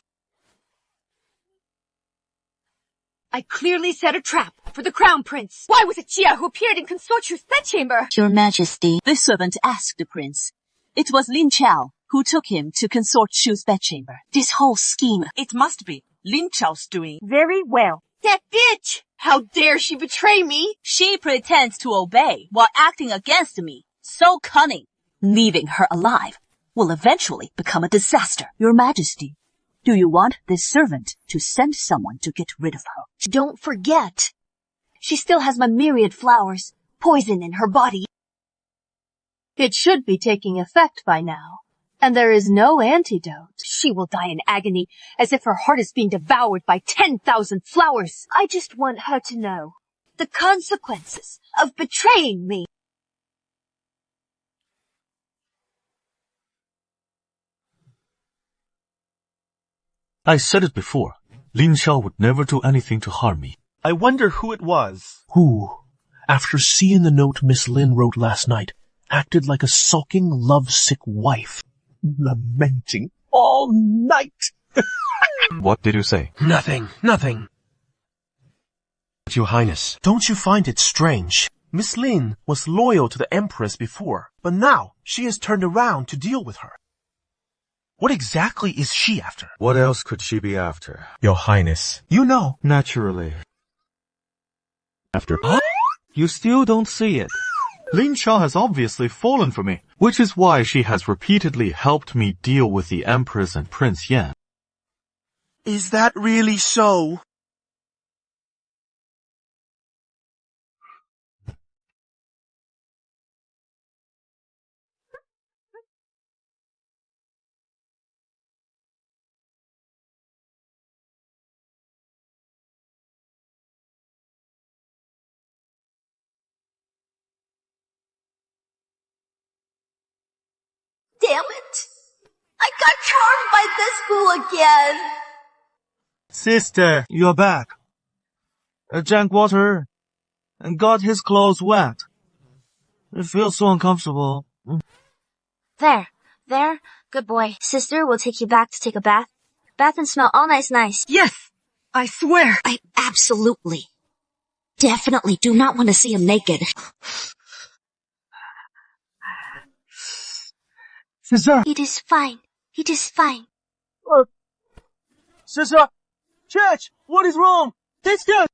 I clearly set a trap for the Crown Prince. Why was it Jie who appeared in Consort Shu's bedchamber? Your Majesty, the servant asked the prince. It was Lin Chao who took him to Consort Shu's bedchamber. This whole scheme, It must be Lin Chao's doing. Very well. That bitch! How dare she betray me? she pretends to obey while acting against me. So cunning. Leaving her alive will eventually become a disaster. Your Majesty, Do you want this servant to send someone to get rid of her? Don't forget, she still has my myriad flowers, poison in her body. It should be taking effect by now, and there is no antidote. She will die in agony, as if her heart is being devoured by 10,000 flowers. I just want her to know the consequences of betraying me. I said it before. Lin Xiao would never do anything to harm me. I wonder who it was. Who, after seeing the note Miss Lin wrote last night, acted like a sulking, lovesick wife, lamenting all night. What did you say? Nothing. Your Highness, don't you find it strange? Miss Lin was loyal to the Empress before, but now she has turned around to deal with her. What exactly is she after? What else could she be after? Your Highness, you know. Naturally. After. You still don't see it. Lin Xiao has obviously fallen for me, which is why she has repeatedly helped me deal with the Empress and Prince Yan. Is that really so? Damn it! I got charmed by this fool again! Sister, you're back. Drank water and got his clothes wet. It feels so uncomfortable. There. Good boy. Sister will take you back to take a bath. Bath and smell all nice. Yes! I swear! I absolutely, definitely do not want to see him naked. Sister! It is fine. Sister! Church! What is wrong? Sister!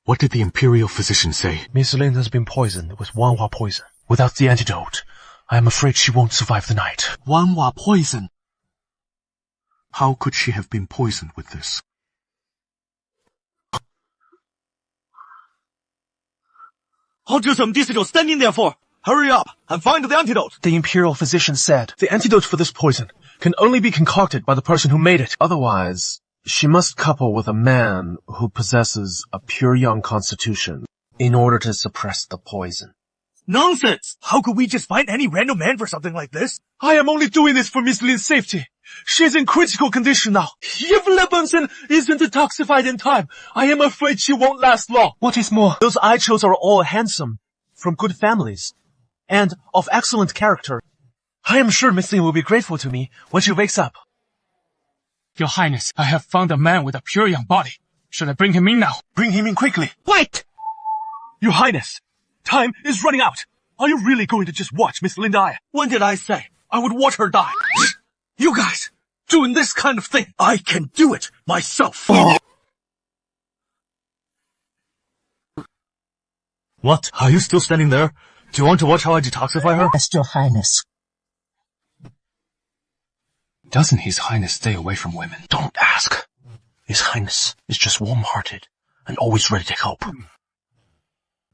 What did the imperial physician say? Miss Lin has been poisoned with Wanhua poison. Without the antidote, I am afraid she won't survive the night. Wanhua poison? How could she have been poisoned with this? Standing there for? Hurry up and find the antidote. The imperial physician said the antidote for this poison can only be concocted by the person who made it. Otherwise, she must couple with a man who possesses a pure young constitution in order to suppress the poison. Nonsense! How could we just find any random man for something like this? I am only doing this for Miss Lin's safety. She is in critical condition now. If Lebanson isn't detoxified in time, I am afraid she won't last long. What is more, those I chose are all handsome, from good families, and of excellent character. I am sure Miss Lin will be grateful to me when she wakes up. Your Highness, I have found a man with a pure young body. Should I bring him in now? Bring him in quickly. Wait! Your Highness, time is running out. Are you really going to just watch Miss Lin die? When did I say I would watch her die? You guys, doing this kind of thing. I can do it myself. What? Are you still standing there? Do you want to watch how I detoxify her? Yes, Your Highness. Doesn't His Highness stay away from women? Don't ask. His Highness is just warm-hearted and always ready to help.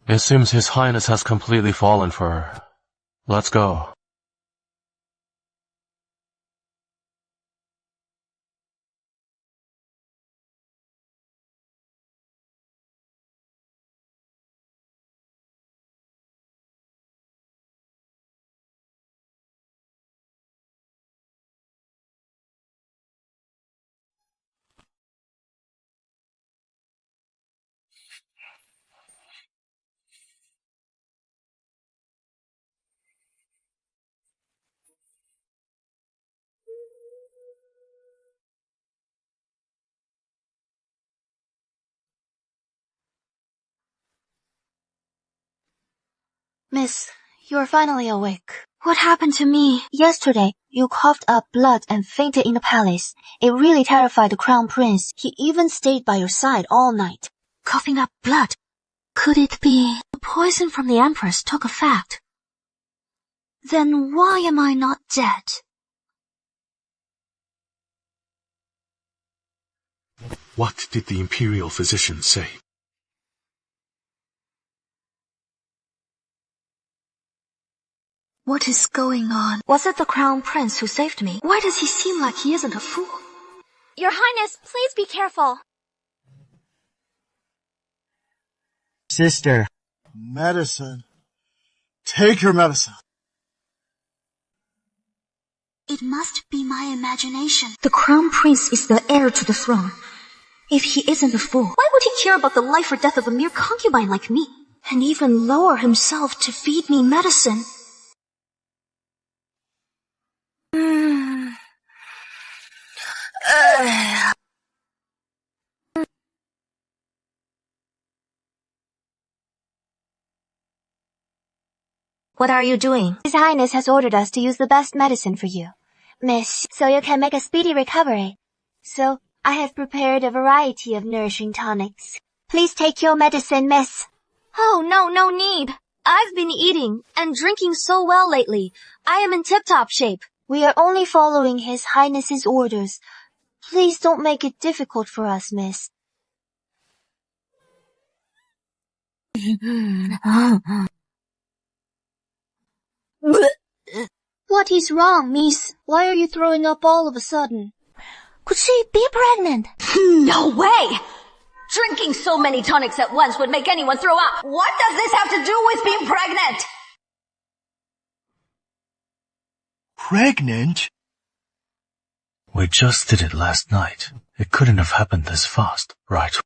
It seems His Highness has completely fallen for her. Let's go. Miss, you're finally awake. What happened to me? Yesterday, you coughed up blood and fainted in the palace. It really terrified the crown prince. He even stayed by your side all night. Coughing up blood? Could it be the poison from the Empress took effect? Then why am I not dead? What did the imperial physician say? What is going on? Was it the Crown Prince who saved me? Why does he seem like he isn't a fool? Your Highness, please be careful. Sister. Medicine. Take your medicine. It must be my imagination. The Crown Prince is the heir to the throne. If he isn't a fool, why would he care about the life or death of a mere concubine like me? And even lower himself to feed me medicine? What are you doing? His Highness has ordered us to use the best medicine for you, Miss, so you can make a speedy recovery. So, I have prepared a variety of nourishing tonics. Please take your medicine, Miss. Oh, no need. I've been eating and drinking so well lately. I am in tip-top shape. We are only following His Highness's orders. Please don't make it difficult for us, Miss. What is wrong, Miss? Why are you throwing up all of a sudden? Could she be pregnant? No way! Drinking so many tonics at once would make anyone throw up. What does this have to do with being pregnant? Pregnant? We just did it last night. It couldn't have happened this fast, right?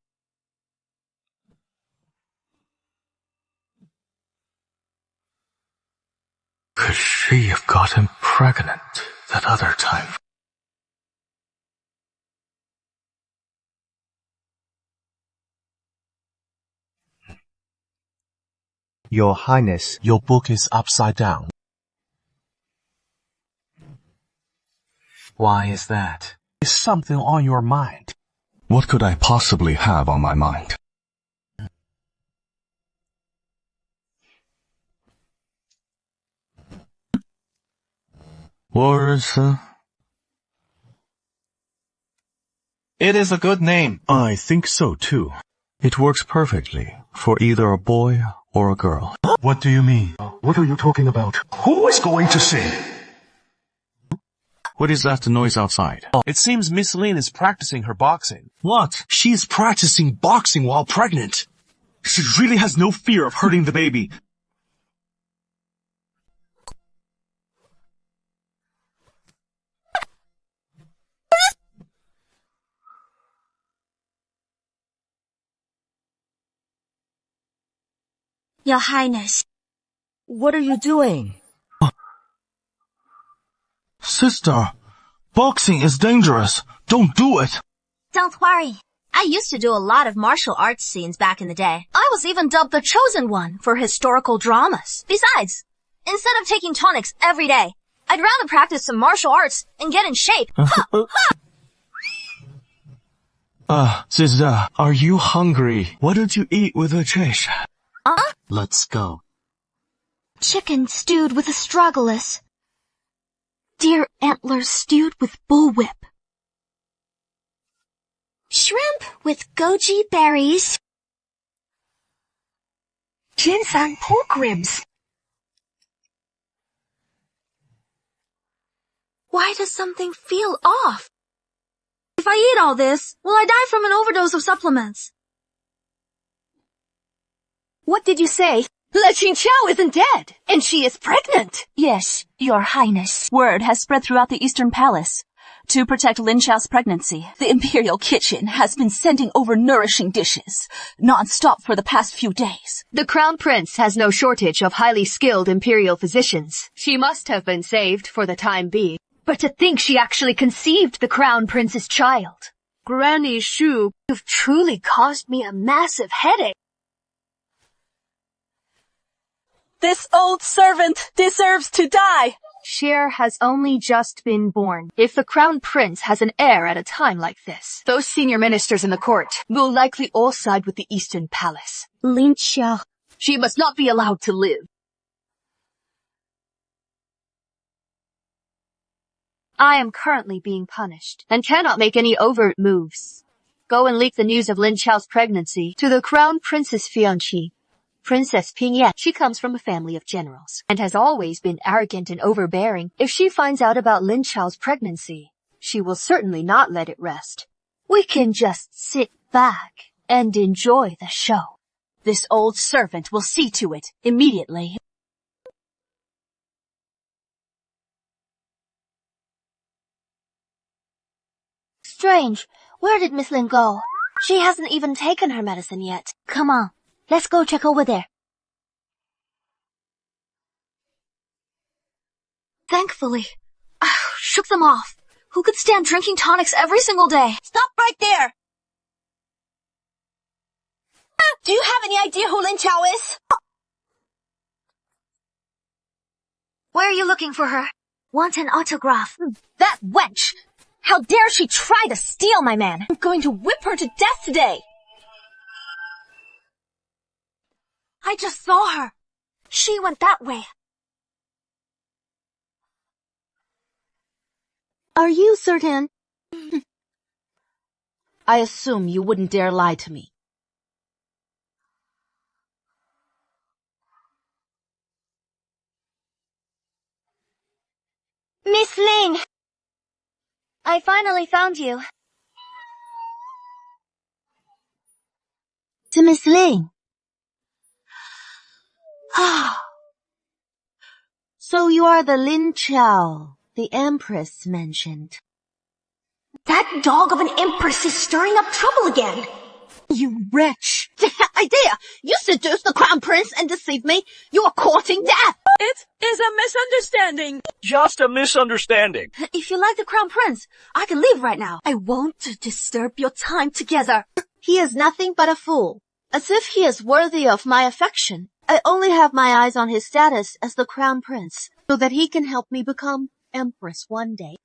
Could she have gotten pregnant that other time? Your Highness, your book is upside down. Why is that? Is something on your mind? What could I possibly have on my mind? Words, It is a good name. I think so too. It works perfectly for either a boy or a girl. What do you mean? What are you talking about? Who is going to sing? What is that noise outside? It seems Miss Lin is practicing her boxing. What? She is practicing boxing while pregnant. She really has no fear of hurting the baby. Your Highness. What are you doing? Sister, boxing is dangerous. Don't do it. Don't worry. I used to do a lot of martial arts scenes back in the day. I was even dubbed the chosen one for historical dramas. Besides, instead of taking tonics every day, I'd rather practice some martial arts and get in shape. Sister, are you hungry? What did you eat with a dish? Let's go. Chicken stewed with astragalus. Deer antlers stewed with bullwhip. Shrimp with goji berries. Ginseng pork ribs. Why does something feel off? If I eat all this, will I die from an overdose of supplements? What did you say? Le Qingqiao isn't dead, and she is pregnant. Yes, Your Highness. Word has spread throughout the Eastern Palace. To protect Lin Xiao's pregnancy, the Imperial Kitchen has been sending over nourishing dishes, non-stop for the past few days. The Crown Prince has no shortage of highly skilled Imperial physicians. She must have been saved for the time being. But to think she actually conceived the Crown Prince's child. Granny Shu, you've truly caused me a massive headache. This old servant deserves to die. Cher has only just been born. If the Crown Prince has an heir at a time like this, those senior ministers in the court will likely all side with the Eastern Palace. Lin Xiao. She must not be allowed to live. I am currently being punished and cannot make any overt moves. Go and leak the news of Lin Chao's pregnancy to the crown prince's fiancée, Princess Pingyan. She comes from a family of generals and has always been arrogant and overbearing. If she finds out about Lin Chao's pregnancy, she will certainly not let it rest. We can just sit back and enjoy the show. This old servant will see to it immediately. Strange. Where did Miss Lin go? She hasn't even taken her medicine yet. Come on, let's go check over there. Thankfully, I shook them off. Who could stand drinking tonics every single day? Stop right there! Do you have any idea who Lin Chao is? Where are you looking for her? Want an autograph. That wench! How dare she try to steal my man! I'm going to whip her to death today! I just saw her. She went that way. Are you certain? I assume you wouldn't dare lie to me. Miss Lin! I finally found you. To Miss Lin. So you are the Lin Chao the Empress mentioned. That dog of an empress is stirring up trouble again. You wretch! Idea! You seduced the crown prince and deceived me. You are courting death. It is a misunderstanding. Just a misunderstanding. If you like the crown prince, I can leave right now. I won't disturb your time together. He is nothing but a fool. As if he is worthy of my affection. I only have my eyes on his status as the crown prince, so that he can help me become empress one day.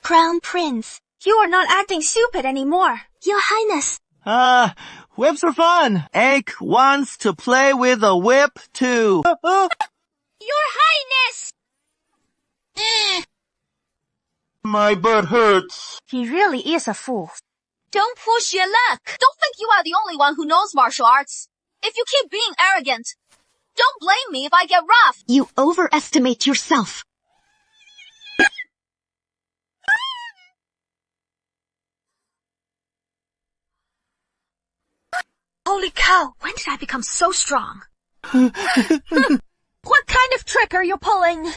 Crown Prince, you are not acting stupid anymore. Your Highness. Whips are fun. Egg wants to play with a whip too. Your Highness! My butt hurts. He really is a fool. Don't push your luck. Don't think you are the only one who knows martial arts. If you keep being arrogant, don't blame me if I get rough. You overestimate yourself. Holy cow, when did I become so strong? What kind of trick are you pulling?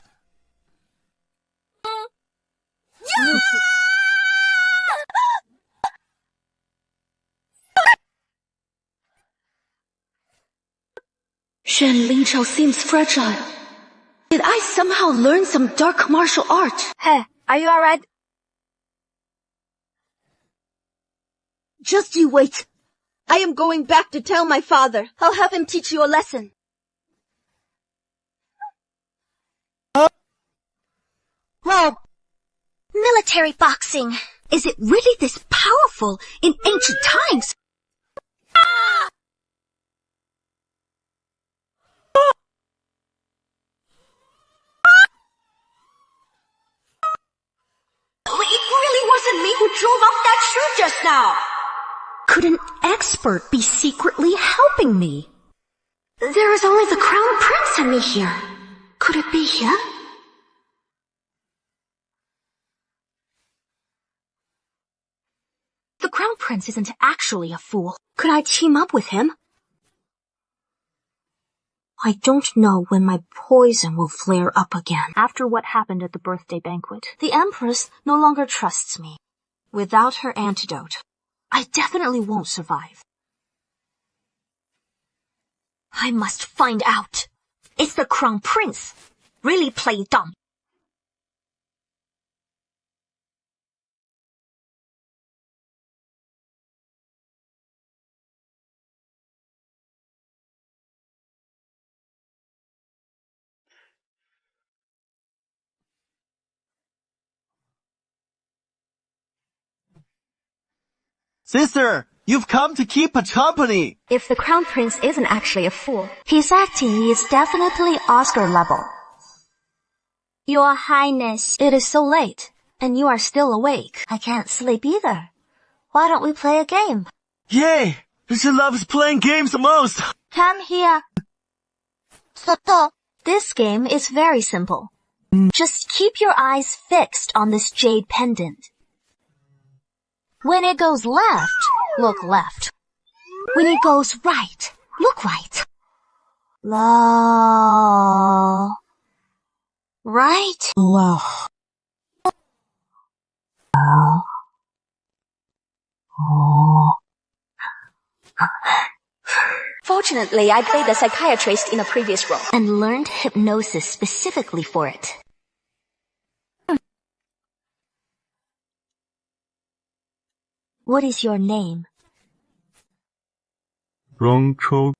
Shen Lin Chao seems fragile. Did I somehow learn some dark martial art? Hey, are you alright? Just you wait. I am going back to tell my father. I'll have him teach you a lesson. Whoa! Military boxing. Is it really this powerful in ancient times? It really wasn't me who drove off that shoe just now. Could an expert be secretly helping me? There is only the crown prince and me here. Could it be him? The crown prince isn't actually a fool. Could I team up with him? I don't know when my poison will flare up again. After what happened at the birthday banquet, the Empress no longer trusts me. Without her antidote, I definitely won't survive. I must find out. It's the crown prince. Really play dumb. Sister, You've come to keep us company. If the Crown Prince isn't actually a fool, His acting is definitely Oscar level. Your Highness, it is so late, and you are still awake. I can't sleep either. Why don't we play a game? Yay! She loves playing games the most. Come here. This game is very simple. Just keep your eyes fixed on this jade pendant. When it goes left, look left. When it goes right, look right. Right? Fortunately, I played the psychiatrist in a previous role. And learned hypnosis specifically for it. What is your name? Rongcho.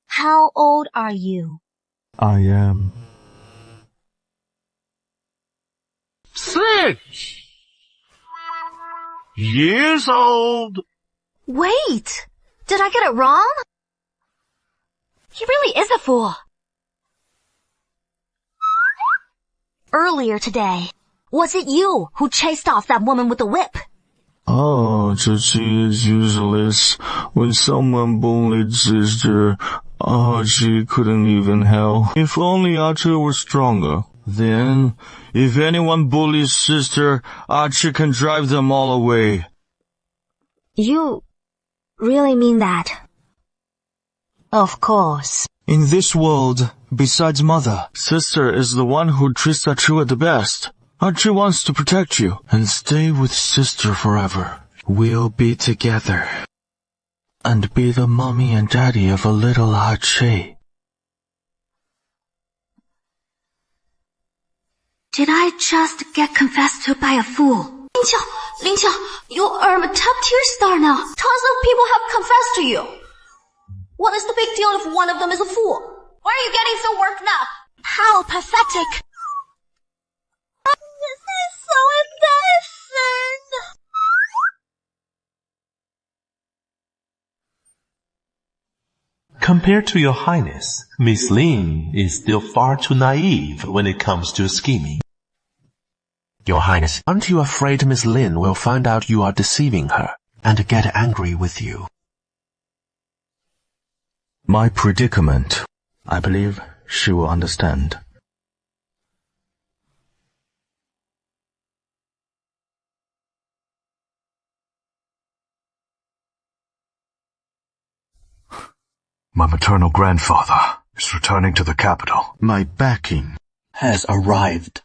How old are you? I am 6 years old. Wait! Did I get it wrong? He really is a fool. Earlier today, was it you who chased off that woman with the whip? Oh, Chichi is useless. When someone bullied sister, she couldn't even help. If only Archie were stronger. Then, if anyone bullies sister, Archie can drive them all away. You really mean that? Of course. In this world, besides mother, sister is the one who treats Archie the best. Archie wants to protect you and stay with sister forever. We'll be together and be the mommy and daddy of a little Archie. Did I just get confessed to by a fool? Ling Qiao, you are a top-tier star now. Tons of people have confessed to you. What is the big deal if one of them is a fool? Why are you getting so worked up? How pathetic! This is so embarrassing. Compared to your highness, Miss Lin is still far too naive when it comes to scheming. Your highness, aren't you afraid Miss Lin will find out you are deceiving her and get angry with you? My predicament, I believe she will understand. My maternal grandfather is returning to the capital. My backing has arrived.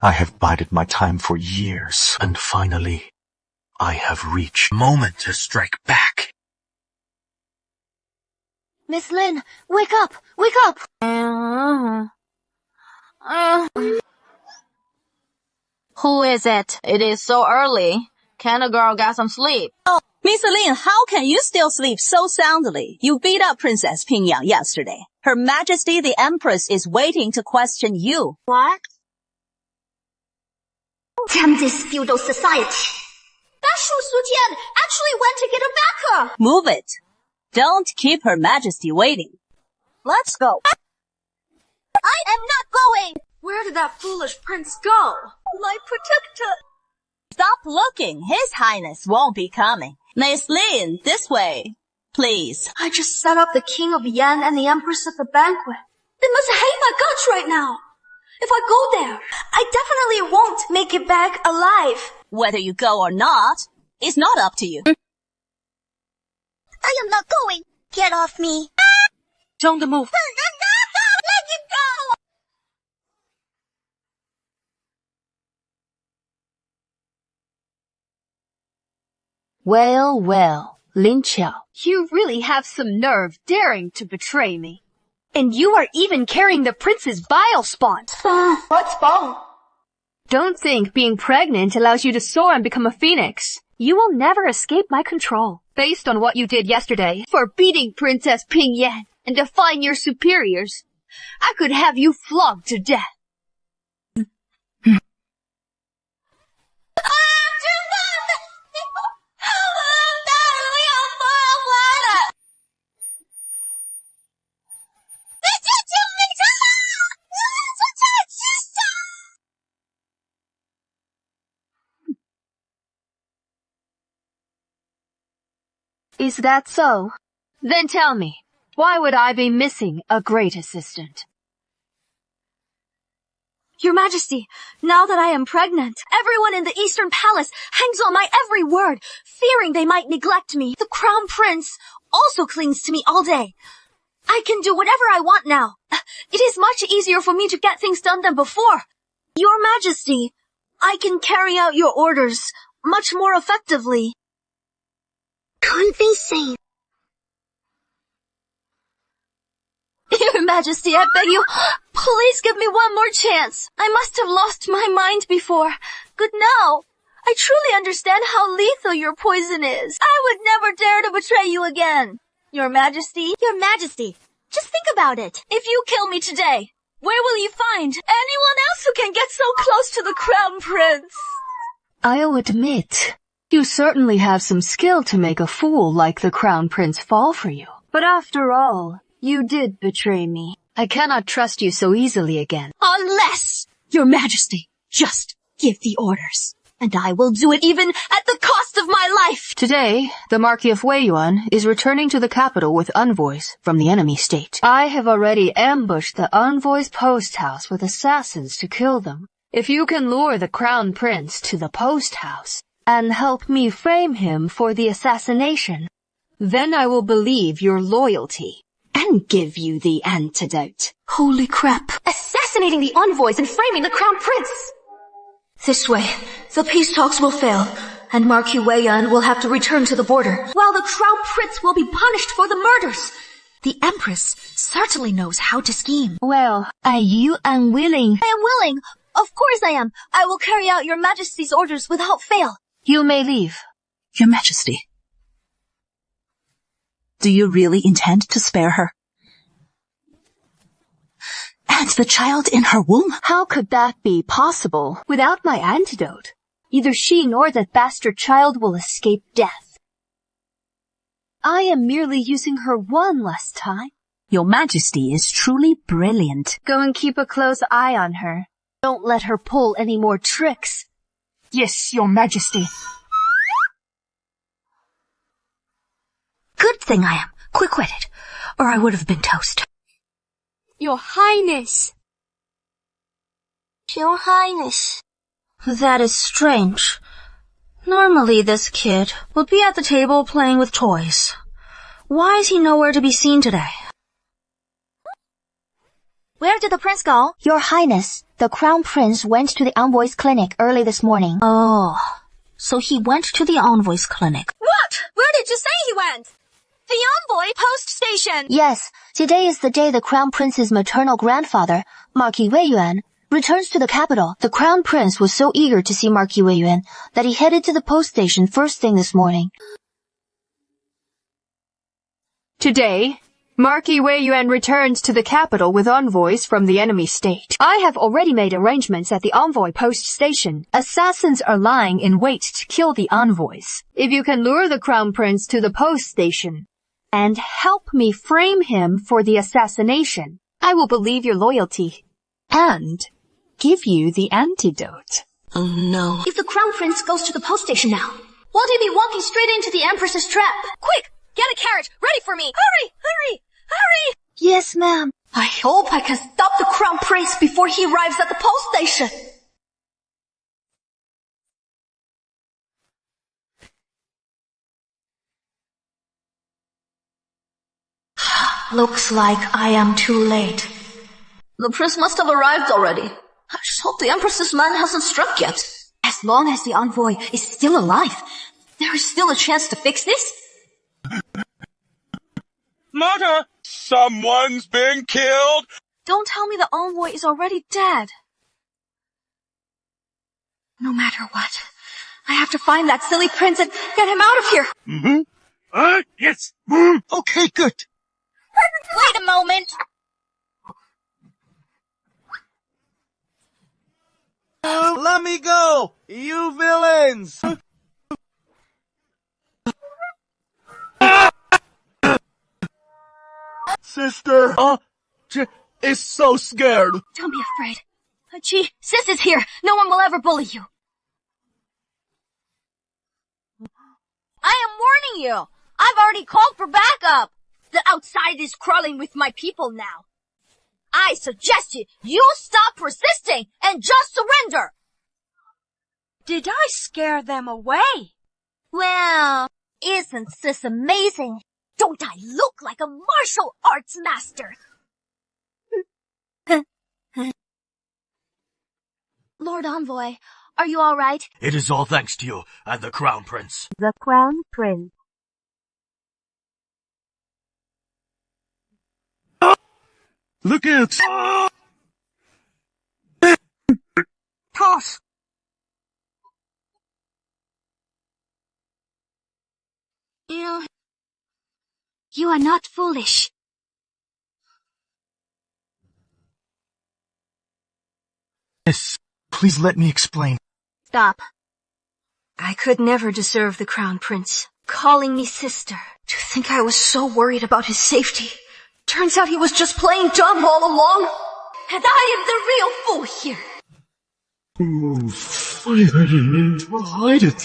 I have bided my time for years, and finally, I have reached the moment to strike back. Miss Lin, wake up! Wake up! Who is it? It is so early. Can a girl get some sleep? Oh, Miss Lin, how can you still sleep so soundly? You beat up Princess Pingyang yesterday. Her Majesty the Empress is waiting to question you. What? Damn this feudal society. That Shu Sujian actually went to get a backer. Move it. Don't keep Her Majesty waiting. Let's go. I am not going. Where did that foolish prince go? My protector. Stop looking. His Highness won't be coming. Miss Lin, this way. Please. I just set up the King of Yan and the Empress at the banquet. They must hate my guts right now. If I go there, I definitely won't make it back alive. Whether you go or not, it's not up to you. I am not going. Get off me. Don't move. Let it go. Well, well, Lin Qiao, you really have some nerve daring to betray me. And you are even carrying the prince's bile spawn. What's spawn? Don't think being pregnant allows you to soar and become a phoenix. You will never escape my control, based on what you did yesterday for beating Princess Pingyang and defying your superiors. I could have you flogged to death. Is that so? Then tell me, why would I be missing a great assistant? Your Majesty, now that I am pregnant, everyone in the Eastern Palace hangs on my every word, fearing they might neglect me. The Crown Prince also clings to me all day. I can do whatever I want now. It is much easier for me to get things done than before. Your Majesty, I can carry out your orders much more effectively. Convincing. Your Majesty, I beg you, please give me one more chance. I must have lost my mind before. Good now. I truly understand how lethal your poison is. I would never dare to betray you again. Your Majesty, just think about it. If you kill me today, where will you find anyone else who can get so close to the Crown Prince? I'll admit, you certainly have some skill to make a fool like the Crown Prince fall for you. But after all, you did betray me. I cannot trust you so easily again. Unless, Your Majesty, just give the orders, and I will do it even at the cost of my life. Today, the Marquis of Weiyuan is returning to the capital with envoys from the enemy state. I have already ambushed the envoys' post house with assassins to kill them. If you can lure the Crown Prince to the post house and help me frame him for the assassination, then I will believe your loyalty and give you the antidote. Holy crap. Assassinating the envoys and framing the Crown Prince. This way, the peace talks will fail, and Marquis Weiyuan will have to return to the border, while the Crown Prince will be punished for the murders. The Empress certainly knows how to scheme. Well, are you unwilling? I am willing. Of course I am. I will carry out Your Majesty's orders without fail. You may leave. Your Majesty, do you really intend to spare her? And the child in her womb? How could that be possible without my antidote? Neither she nor that bastard child will escape death. I am merely using her one last time. Your Majesty is truly brilliant. Go and keep a close eye on her. Don't let her pull any more tricks. Yes, Your Majesty. Good thing I am quick-witted, or I would have been toast. Your Highness. Your Highness. That is strange. Normally this kid would be at the table playing with toys. Why is he nowhere to be seen today? Where did the prince go? Your Highness, the Crown Prince went to the envoy's clinic early this morning. Oh, so he went to the envoy's clinic. What? Where did you say he went? The envoy post station. Yes, today is the day the Crown Prince's maternal grandfather, Marquis Weiyuan, returns to the capital. The Crown Prince was so eager to see Marquis Weiyuan that he headed to the post station first thing this morning. Today, Marquis Weiyuan returns to the capital with envoys from the enemy state. I have already made arrangements at the envoy post station. Assassins are lying in wait to kill the envoys. If you can lure the Crown Prince to the post station and help me frame him for the assassination, I will believe your loyalty and give you the antidote. Oh no. If the Crown Prince goes to the post station now, won't he be walking straight into the Empress's trap? Quick! Get a carriage ready for me! Hurry! Hurry! Hurry! Yes, ma'am. I hope I can stop the Crown Prince before he arrives at the post station. Looks like I am too late. The prince must have arrived already. I just hope the Empress's man hasn't struck yet. As long as the envoy is still alive, there is still a chance to fix this. Mata! Someone's been killed! Don't tell me the envoy is already dead. No matter what, I have to find that silly prince and get him out of here. Mm-hmm. Yes. Okay, good. Wait a moment. Let me go, you villains! Sister, is so scared. Don't be afraid. Gee, Sis is here. No one will ever bully you. I am warning you. I've already called for backup. The outside is crawling with my people now. I suggest you stop persisting and just surrender. Did I scare them away? Well, isn't this amazing? Don't I look like a martial arts master? Lord Envoy, are you all right? It is all thanks to you and the Crown Prince. The Crown Prince. Look out! Toss! You are not foolish. Miss, please let me explain. Stop. I could never deserve the Crown Prince calling me sister. To think I was so worried about his safety. Turns out he was just playing dumb all along. And I am the real fool here. Hide it.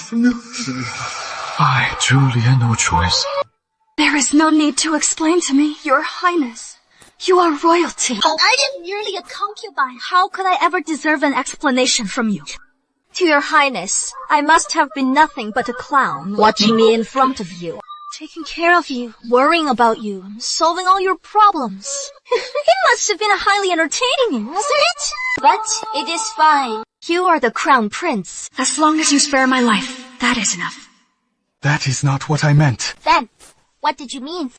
I truly had no choice. There is no need to explain to me, Your Highness. You are royalty. I am merely a concubine. How could I ever deserve an explanation from you? To Your Highness, I must have been nothing but a clown, watching me in front of you, taking care of you, worrying about you, solving all your problems. It must have been a highly entertaining, wasn't it? But it is fine. You are the Crown Prince. As long as you spare my life, that is enough. That is not what I meant. Then, what did you mean?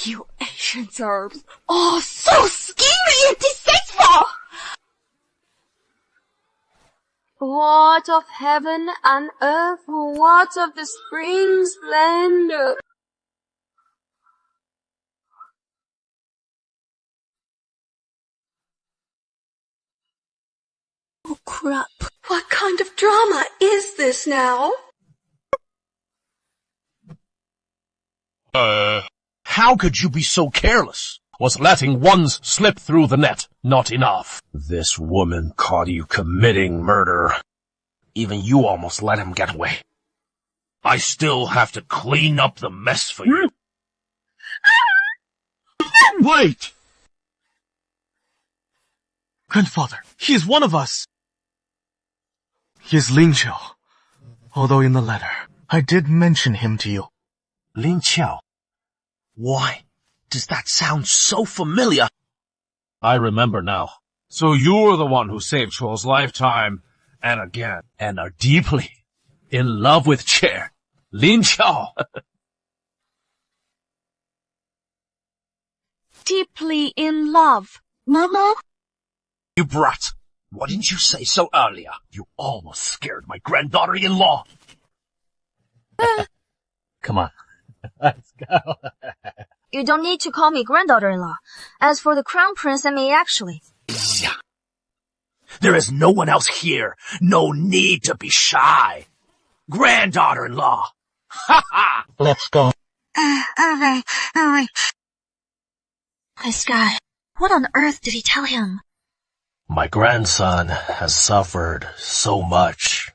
You Asian Serbs. Oh, so scary and deceitful! What of heaven and earth? What of the spring splendor? Oh crap. What kind of drama is this now? How could you be so careless? Was letting ones slip through the net not enough? This woman caught you committing murder. Even you almost let him get away. I still have to clean up the mess for you. Wait! Grandfather, he is one of us. He is Lin Qiao. Although in the letter, I did mention him to you. Lin Qiao? Why does that sound so familiar? I remember now. So you're the one who saved Chuo's lifetime, and again, and are deeply in love with Chair, Lin Qiao. Deeply in love. Mama? You brat! Why didn't you say so earlier? You almost scared my granddaughter-in-law. Come on. Let's go. You don't need to call me granddaughter-in-law. As for the Crown Prince and me, actually. There is no one else here. No need to be shy. Granddaughter-in-law. Ha ha! Let's go. Alright. This guy, what on earth did he tell him? My grandson has suffered so much.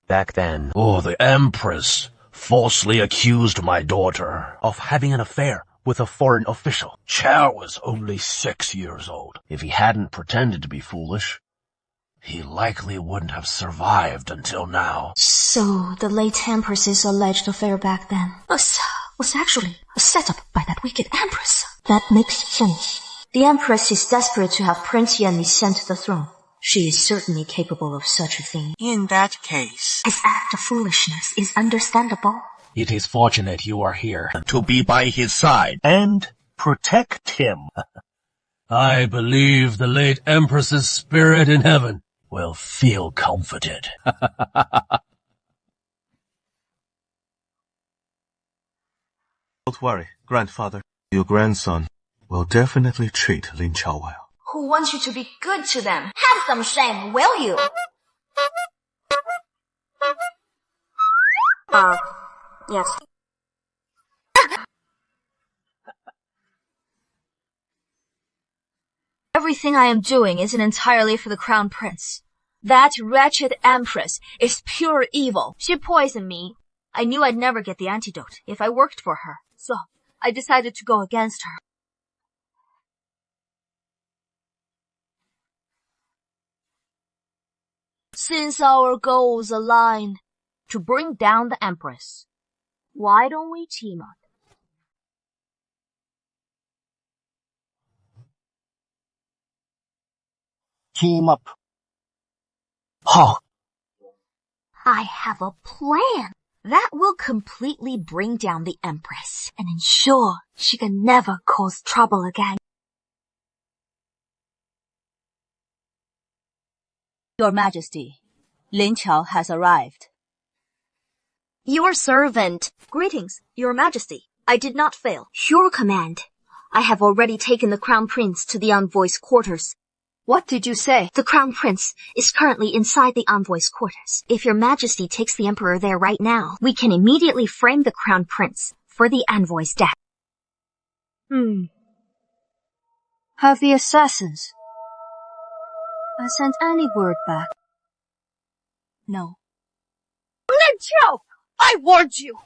Back then, the Empress falsely accused my daughter of having an affair with a foreign official. Qiao was only 6 years old. If he hadn't pretended to be foolish, he likely wouldn't have survived until now. So, the late Empress's alleged affair back then was actually a setup by that wicked Empress. That makes sense. The Empress is desperate to have Prince Yenli sent to the throne. She is certainly capable of such a thing. In that case, His act of foolishness is understandable. It is fortunate you are here to be by his side and protect him. I believe the late Empress's spirit in heaven will feel comforted. Don't worry, grandfather. Your grandson will definitely treat Lin Qiao well. Who wants you to be good to them? Have some shame, will you? Yes. Everything I am doing isn't entirely for the Crown Prince. That wretched Empress is pure evil. She poisoned me. I knew I'd never get the antidote if I worked for her, so I decided to go against her. Since our goals align to bring down the Empress, why don't we team up? Team up. How? I have a plan that will completely bring down the Empress and ensure she can never cause trouble again. Your Majesty, Lin Qiao has arrived. Your servant. Greetings, Your Majesty. I did not fail. Your command. I have already taken the Crown Prince to the envoy's quarters. What did you say? The Crown Prince is currently inside the envoy's quarters. If Your Majesty takes the Emperor there right now, we can immediately frame the Crown Prince for the envoy's death. Have the assassins sent any word back? No. Lin Qiao! I warned you!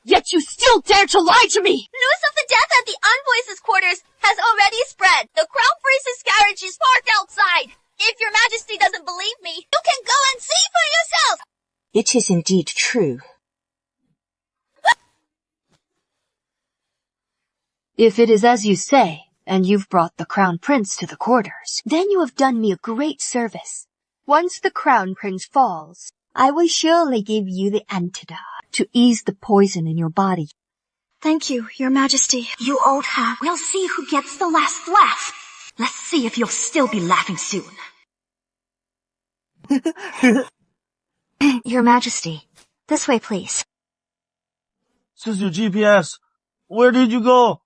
Yet you still dare to lie to me! News of the death at the envoy's quarters has already spread. The Crown Prince's carriage is parked outside. If Your Majesty doesn't believe me, you can go and see for yourself! It is indeed true. If it is as you say, and you've brought the Crown Prince to the quarters, then you have done me a great service. Once the Crown Prince falls, I will surely give you the antidote to ease the poison in your body. Thank you, Your Majesty. You all have. We'll see who gets the last laugh. Let's see if you'll still be laughing soon. Your Majesty, this way, please. Sister GPS, where did you go?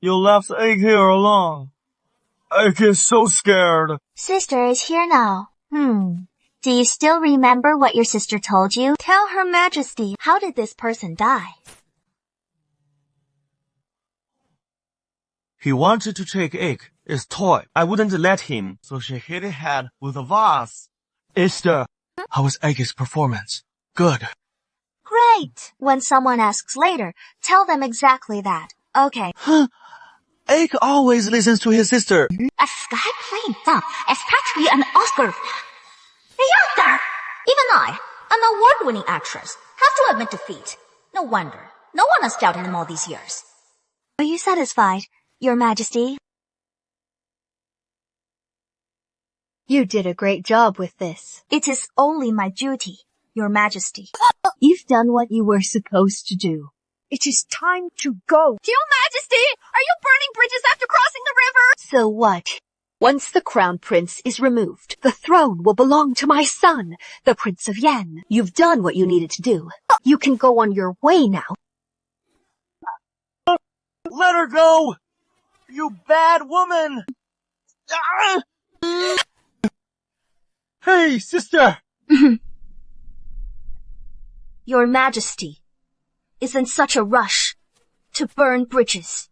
You left Egg here alone. Egg is so scared. Sister is here now. Do you still remember what your sister told you? Tell Her Majesty, how did this person die? He wanted to take Egg, his toy. I wouldn't let him, so she hit his head with a vase. Esther, how was Egg's performance? Good. Great! When someone asks later, tell them exactly that. Okay. Egg always listens to his sister. A sky playing dumb is practically an Oscar. Yonder! Even I, an award-winning actress, have to admit defeat. No wonder. No one has doubted him all these years. Are you satisfied, Your Majesty? You did a great job with this. It is only my duty, Your Majesty. You've done what you were supposed to do. It is time to go. Your Majesty, are you burning bridges after crossing the river? So what? Once the Crown Prince is removed, the throne will belong to my son, the Prince of Yan. You've done what you needed to do. You can go on your way now. Let her go! You bad woman! Hey, sister! Your Majesty is in such a rush to burn bridges.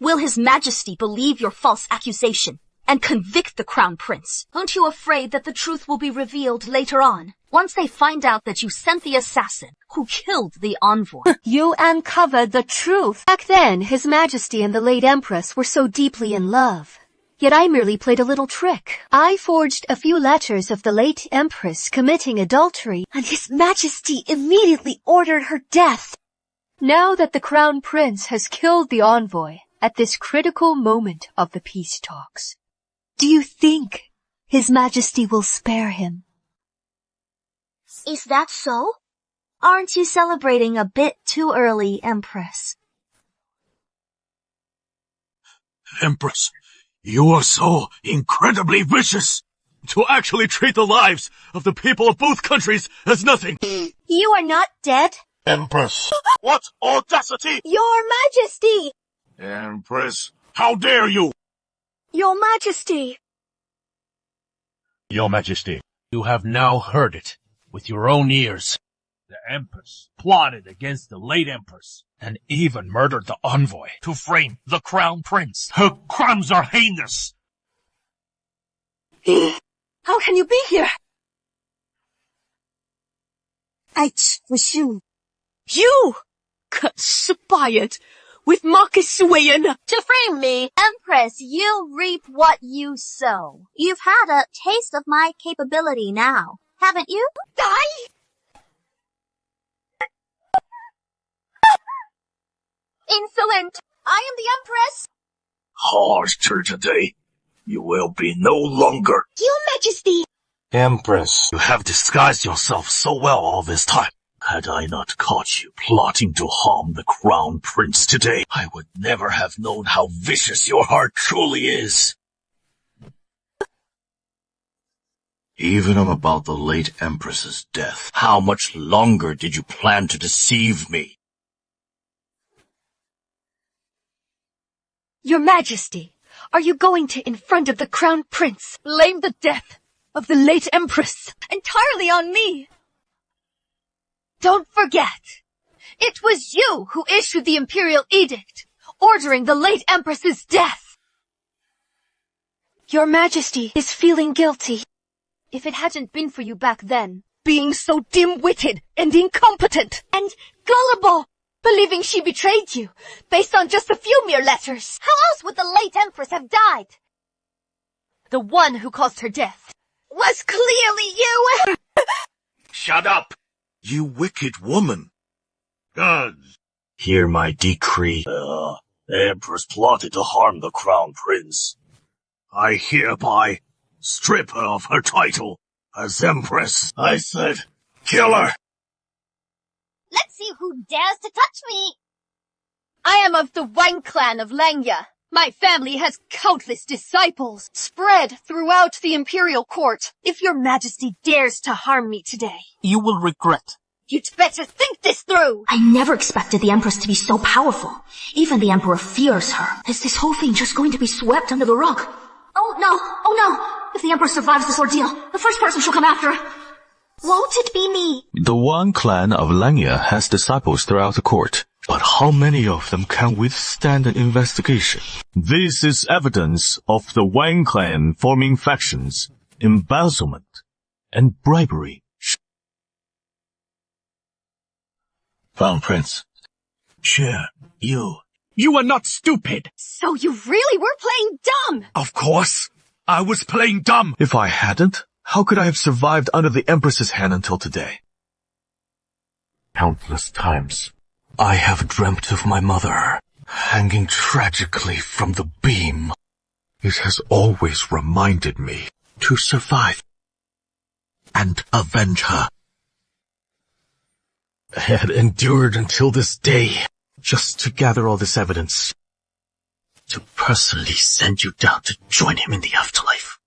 Will His Majesty believe your false accusation and convict the Crown Prince? Aren't you afraid that the truth will be revealed later on, once they find out that you sent the assassin who killed the envoy? You uncovered the truth. Back then, His Majesty and the late Empress were so deeply in love. Yet I merely played a little trick. I forged a few letters of the late Empress committing adultery, and His Majesty immediately ordered her death. Now that the Crown Prince has killed the envoy, at this critical moment of the peace talks, do you think His Majesty will spare him? Is that so? Aren't you celebrating a bit too early, Empress? Empress, you are so incredibly vicious. To actually treat the lives of the people of both countries as nothing. You are not dead? Empress, what audacity! Your Majesty! Empress, how dare you! Your Majesty! Your Majesty, you have now heard it with your own ears. The Empress plotted against the late Empress and even murdered the envoy to frame the Crown Prince. Her crimes are heinous. How can you be here? tvshow. You conspired with Marcus Wayan to frame me. Empress, you reap what you sow. You've had a taste of my capability now, haven't you? Die! Insolent! I am the Empress! Harder today. You will be no longer. Your Majesty! Empress, you have disguised yourself so well all this time. Had I not caught you plotting to harm the Crown Prince today, I would never have known how vicious your heart truly is. Even about the late Empress's death, how much longer did you plan to deceive me? Your Majesty, are you going to, in front of the Crown Prince, blame the death of the late Empress entirely on me? Don't forget, it was you who issued the imperial edict, ordering the late Empress's death. Your Majesty is feeling guilty. If it hadn't been for you back then, being so dim-witted and incompetent and gullible, believing she betrayed you based on just a few mere letters. How else would the late Empress have died? The one who caused her death was clearly you. Shut up, you wicked woman. Gods, hear my decree. The Empress plotted to harm the Crown Prince. I hereby strip her of her title as Empress. I said, kill her. Let's see who dares to touch me. I am of the Wang clan of Langya. My family has countless disciples spread throughout the imperial court. If your Majesty dares to harm me today, you will regret. You'd better think this through. I never expected the Empress to be so powerful. Even the Emperor fears her. Is this whole thing just going to be swept under the rug? Oh no! If the Empress survives this ordeal, the first person she'll come after. Won't it be me? The Wang clan of Langya has disciples throughout the court, but how many of them can withstand an investigation? This is evidence of the Wang clan forming factions, embezzlement, and bribery. Crown Prince. Sure, you. You are not stupid. So you really were playing dumb. Of course. I was playing dumb. If I hadn't, how could I have survived under the Empress's hand until today? Countless times, I have dreamt of my mother, hanging tragically from the beam. It has always reminded me to survive and avenge her. I had endured until this day, just to gather all this evidence, to personally send you down to join him in the afterlife.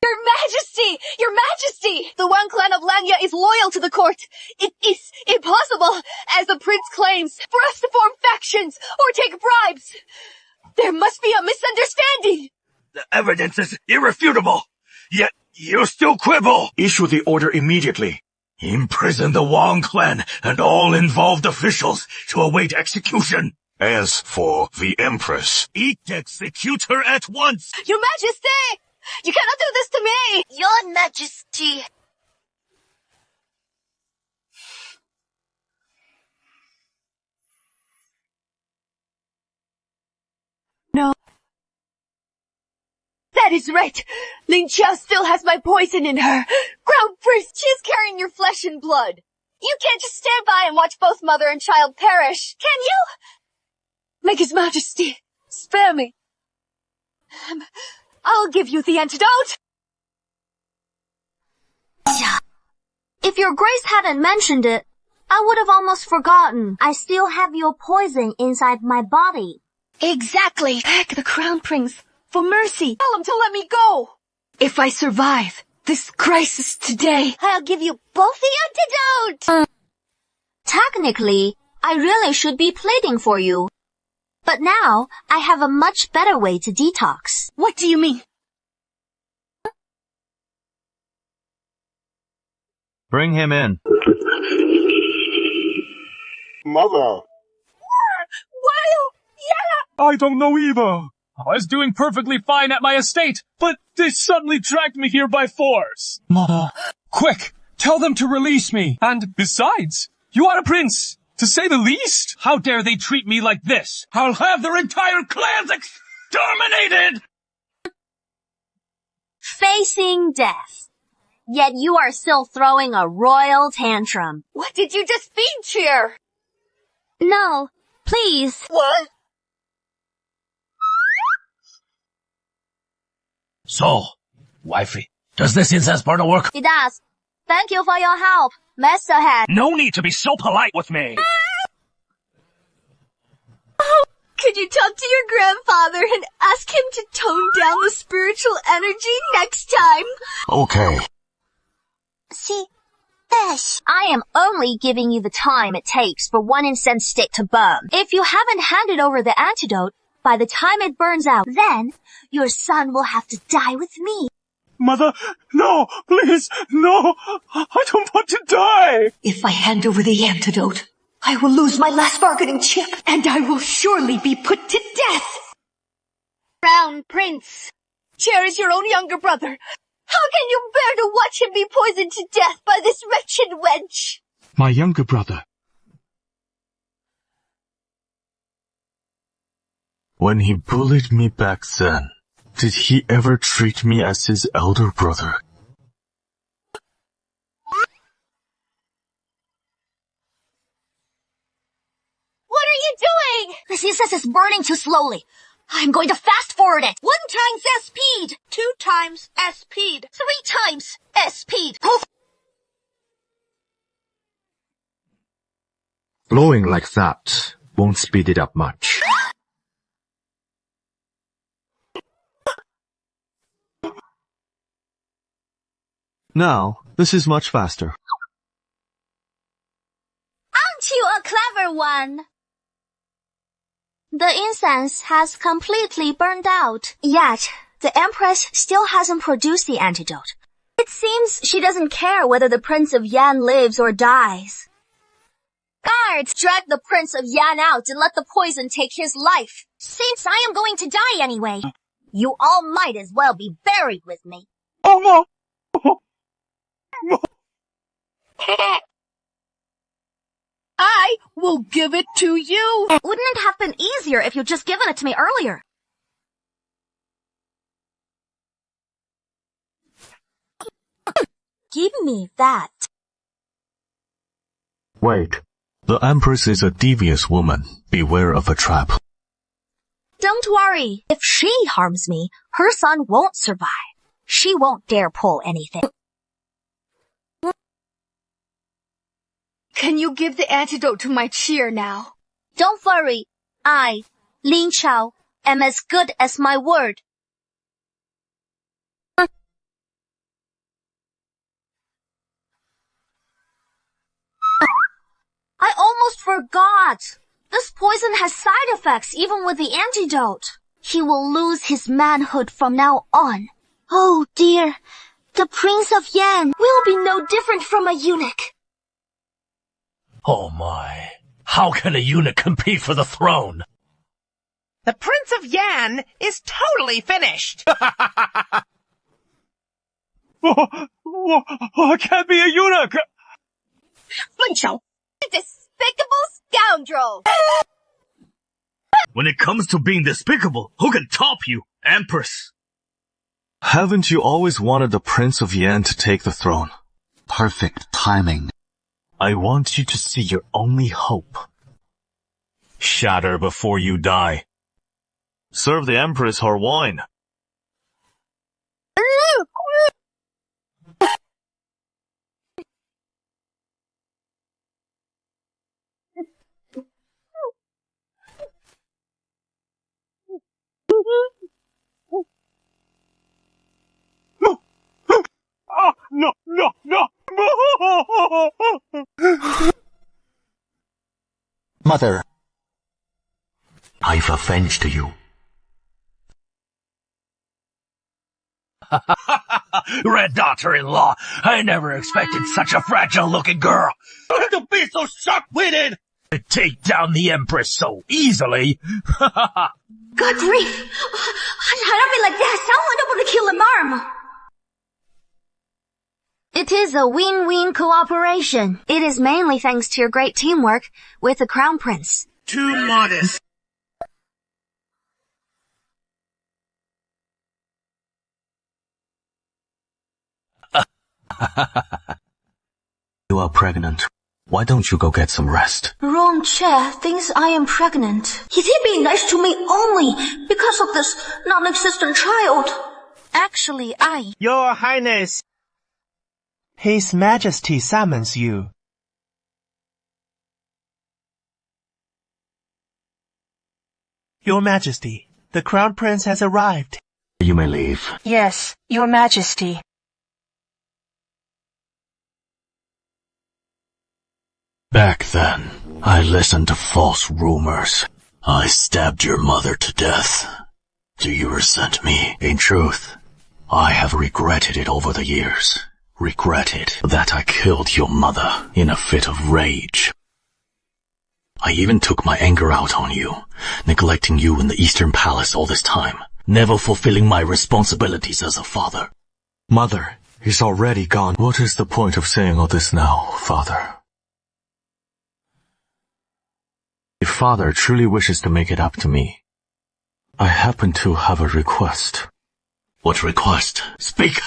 Your Majesty! Your Majesty! The Wang clan of Langya is loyal to the court. It is impossible, as the prince claims, for us to form factions or take bribes. There must be a misunderstanding. The evidence is irrefutable, yet you still quibble. Issue the order immediately. Imprison the Wang clan and all involved officials to await execution. As for the Empress, execute her at once. Your Majesty! You cannot do this to me! Your Majesty! No. That is right. Ling Qiao still has my poison in her. Crown Prince, she is carrying your flesh and blood. You can't just stand by and watch both mother and child perish, can you? Make His Majesty spare me. I'll give you the antidote. If your Grace hadn't mentioned it, I would have almost forgotten. I still have your poison inside my body. Exactly. Beg the Crown Prince for mercy. Tell him to let me go. If I survive this crisis today, I'll give you both the antidote. Technically, I really should be pleading for you. But now, I have a much better way to detox. What do you mean? Bring him in. Mother. I don't know either. I was doing perfectly fine at my estate, but they suddenly dragged me here by force. Mother. Quick, Tell them to release me. And besides, you are a prince, to say the least. How dare they treat me like this? I'll have their entire clans exterminated! Facing death. Yet you are still throwing a royal tantrum. What did you just speech here? No, please. What? So, wifey, does this incest partner work? It does. Thank you for your help, Master Head. No need to be so polite with me. Oh, could you talk to your grandfather and ask him to tone down the spiritual energy next time? Okay. See, Fish, I am only giving you the time it takes for one incense stick to burn. If you haven't handed over the antidote, by the time it burns out, then your son will have to die with me. Mother, no, please, no, I don't want to die. If I hand over the antidote, I will lose my last bargaining chip, and I will surely be put to death. Crown Prince, cherish your own younger brother. How can you bear to watch him be poisoned to death by this wretched wench? My younger brother. When he bullied me back then, did he ever treat me as his elder brother? What are you doing? This incense is burning too slowly. I'm going to fast forward it. 1 times SP'd. 2 times SP'd. 3 times SP'd. Blowing like that won't speed it up much. Now, this is much faster. Aren't you a clever one? The incense has completely burned out. Yet, the Empress still hasn't produced the antidote. It seems she doesn't care whether the Prince of Yan lives or dies. Guards, drag the Prince of Yan out and let the poison take his life. Since I am going to die anyway, you all might as well be buried with me. Oh no! I will give it to you. Wouldn't it have been easier if you'd just given it to me earlier? Give me that. Wait. The Empress is a devious woman. Beware of a trap. Don't worry. If she harms me, her son won't survive. She won't dare pull anything. Can you give the antidote to my cheer now? Don't worry. I, Lin Chao, am as good as my word. I almost forgot. This poison has side effects even with the antidote. He will lose his manhood from now on. Oh dear. The Prince of Yan will be no different from a eunuch. Oh my. How can a eunuch compete for the throne? The Prince of Yan is totally finished. I can't be a eunuch. Lin Chao, despicable scoundrel. When it comes to being despicable, who can top you, Empress? Haven't you always wanted the Prince of Yan to take the throne? Perfect timing. I want you to see your only hope. Shatter before you die. Serve the Empress her wine. No. Mother, I've avenged you. Red daughter-in-law, I never expected such a fragile-looking girl. To be so sharp-witted! To take down the Empress so easily. God grief! I don't be like that. Someone able to kill a arm. It is a win-win cooperation. It is mainly thanks to your great teamwork with the Crown Prince. Too modest. You are pregnant. Why don't you go get some rest? Wrong chair thinks I am pregnant. Is he being nice to me only because of this non-existent child? Actually, Your Highness! His Majesty summons you. Your Majesty, the Crown Prince has arrived. You may leave. Yes, Your Majesty. Back then, I listened to false rumors. I stabbed your mother to death. Do you resent me? In truth, I have regretted it over the years. Regretted that I killed your mother in a fit of rage. I even took my anger out on you, neglecting you in the Eastern Palace all this time, never fulfilling my responsibilities as a father. Mother is already gone. What is the point of saying all this now, Father? If Father truly wishes to make it up to me, I happen to have a request. What request? Speak!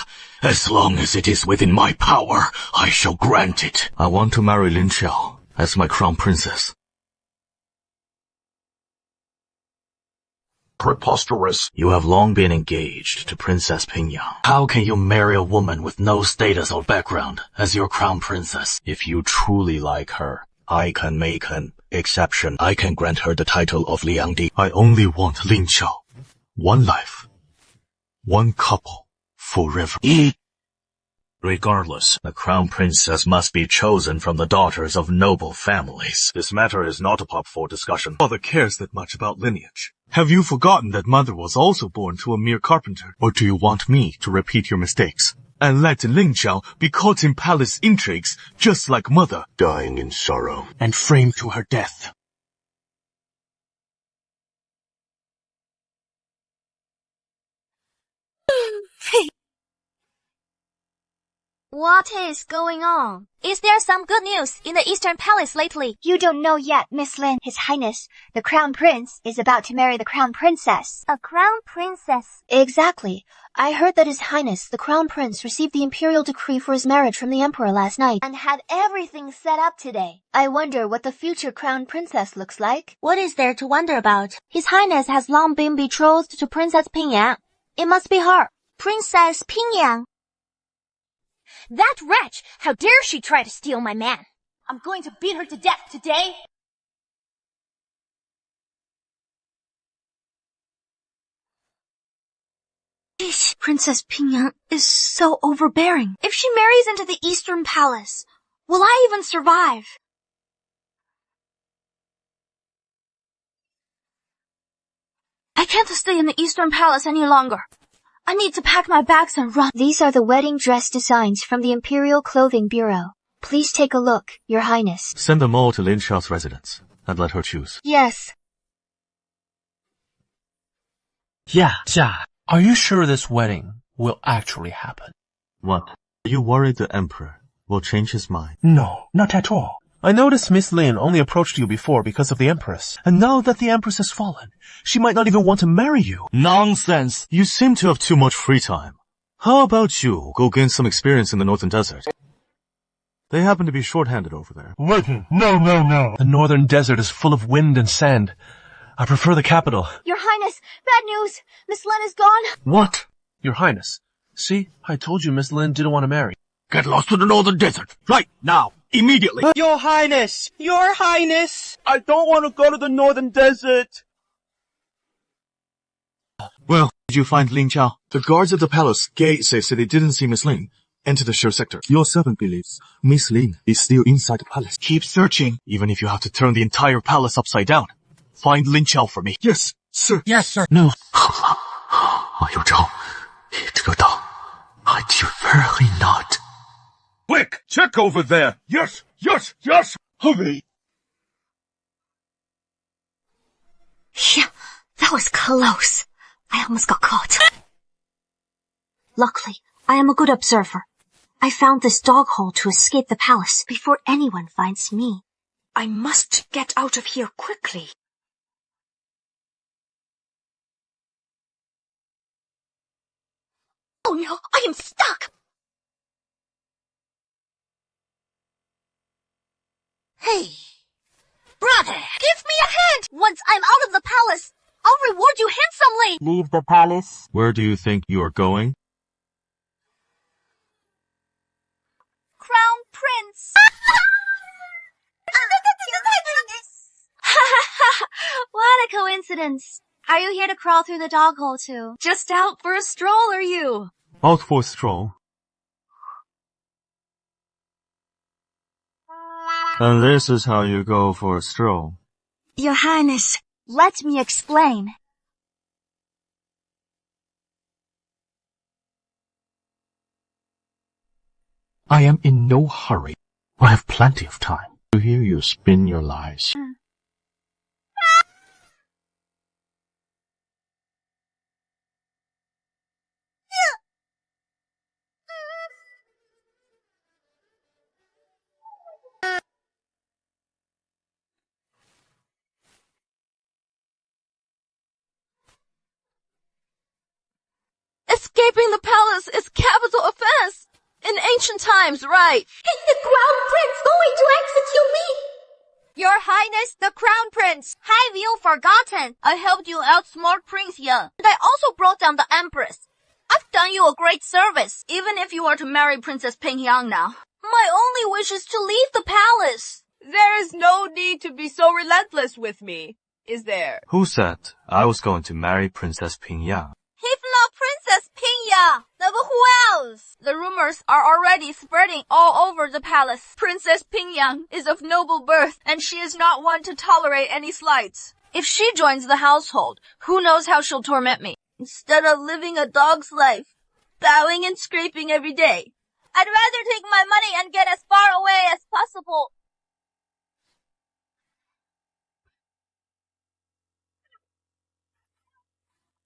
As long as it is within my power, I shall grant it. I want to marry Lin Xiao as my crown princess. Preposterous. You have long been engaged to Princess Pingyang. How can you marry a woman with no status or background as your crown princess? If you truly like her, I can make an exception. I can grant her the title of Liangdi. I only want Lin Xiao. One life. One couple. Forever. Regardless, the crown princess must be chosen from the daughters of noble families. This matter is not up for discussion. Father cares that much about lineage. Have you forgotten that mother was also born to a mere carpenter? Or do you want me to repeat your mistakes and let Lin Xiao be caught in palace intrigues just like mother, dying in sorrow, and framed to her death? What is going on? Is there some good news in the Eastern Palace lately? You don't know yet, Miss Lin. His Highness, the Crown Prince, is about to marry the Crown Princess. A Crown Princess? Exactly. I heard that His Highness, the Crown Prince, received the imperial decree for his marriage from the Emperor last night and had everything set up today. I wonder what the future Crown Princess looks like. What is there to wonder about? His Highness has long been betrothed to Princess Pingyang. It must be her. Princess Pingyang. That wretch! How dare she try to steal my man! I'm going to beat her to death today! Princess Pingyang is so overbearing. If she marries into the Eastern Palace, will I even survive? I can't stay in the Eastern Palace any longer. I need to pack my bags and run. These are the wedding dress designs from the Imperial Clothing Bureau. Please take a look, Your Highness. Send them all to Lin Xiao's residence and let her choose. Yes. Jia, are you sure this wedding will actually happen? What? Are you worried the Emperor will change his mind? No, not at all. I noticed Miss Lin only approached you before because of the Empress. And now that the Empress has fallen, she might not even want to marry you. Nonsense! You seem to have too much free time. How about you go gain some experience in the Northern Desert? They happen to be short-handed over there. Wait, no. The Northern Desert is full of wind and sand. I prefer the capital. Your Highness, bad news! Miss Lin is gone! What? Your Highness, see, I told you Miss Lin didn't want to marry. Get lost to the Northern Desert, right now! Immediately! Your Highness! Your Highness! I don't want to go to the Northern Desert! Well, did you find Lin Xiao? The guards at the palace gate says that they didn't see Miss Lin enter the show sector. Your servant believes Miss Lin is still inside the palace. Keep searching, even if you have to turn the entire palace upside down. Find Lin Xiao for me. Yes, sir. Yes, sir. No. 我有招，你得到，I defer not. Quick, check over there. Yes. Hurry. Phew, that was close. I almost got caught. Luckily, I am a good observer. I found this dog hole to escape the palace before anyone finds me. I must get out of here quickly. Oh no, I am stuck! Hey, brother, give me a hand! Once I'm out of the palace, I'll reward you handsomely! Leave the palace? Where do you think you are going? Crown Prince! What a coincidence. Are you here to crawl through the dog hole too? Just out for a stroll, are you? Out for a stroll. And this is how you go for a stroll. Your Highness, let me explain. I am in no hurry. I have plenty of time to hear you spin your lies. Escaping the palace is capital offense. In ancient times, right? Is the Crown Prince going to execute me? Your Highness, the Crown Prince. Have you forgotten? I helped you outsmart Prince Yang, and I also brought down the Empress. I've done you a great service, even if you are to marry Princess Pingyang now. My only wish is to leave the palace. There is no need to be so relentless with me, is there? Who said I was going to marry Princess Pingyang? If not Princess Pingyang, then who else? The rumors are already spreading all over the palace. Princess Pingyang is of noble birth, and she is not one to tolerate any slights. If she joins the household, who knows how she'll torment me. Instead of living a dog's life, bowing and scraping every day, I'd rather take my money and get as far away as possible.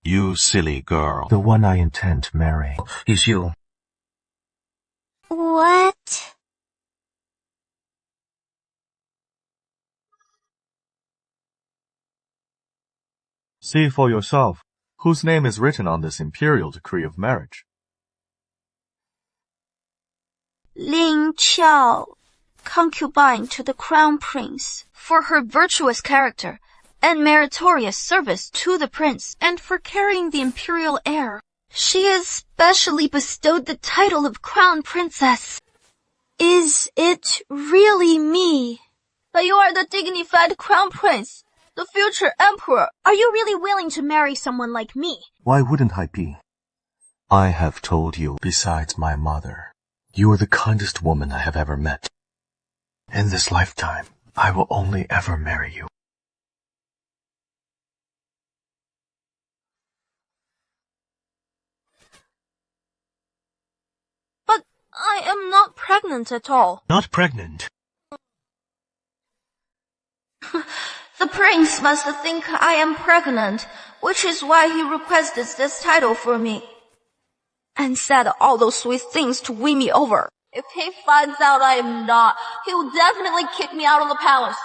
You silly girl. The one I intend to marry is you. What? See for yourself. Whose name is written on this imperial decree of marriage? Ling Qiao, concubine to the Crown Prince, for her virtuous character and meritorious service to the prince, and for carrying the imperial heir. She is specially bestowed the title of Crown Princess. Is it really me? But you are the dignified Crown Prince, the future emperor. Are you really willing to marry someone like me? Why wouldn't I be? I have told you, besides my mother, you are the kindest woman I have ever met. In this lifetime, I will only ever marry you. But I am not pregnant at all. Not pregnant? The prince must think I am pregnant, which is why he requested this title for me, and said all those sweet things to win me over. If he finds out I am not, he will definitely kick me out of the palace.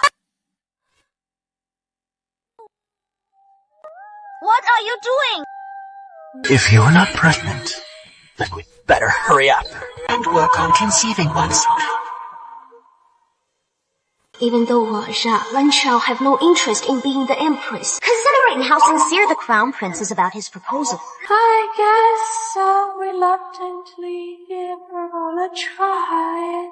What are you doing? If you're not pregnant, then we'd better hurry up and work on conceiving one soon. Even though Ren Chao have no interest in being the empress, considering how sincere the Crown Prince is about his proposal. I guess I'll reluctantly give her all a try.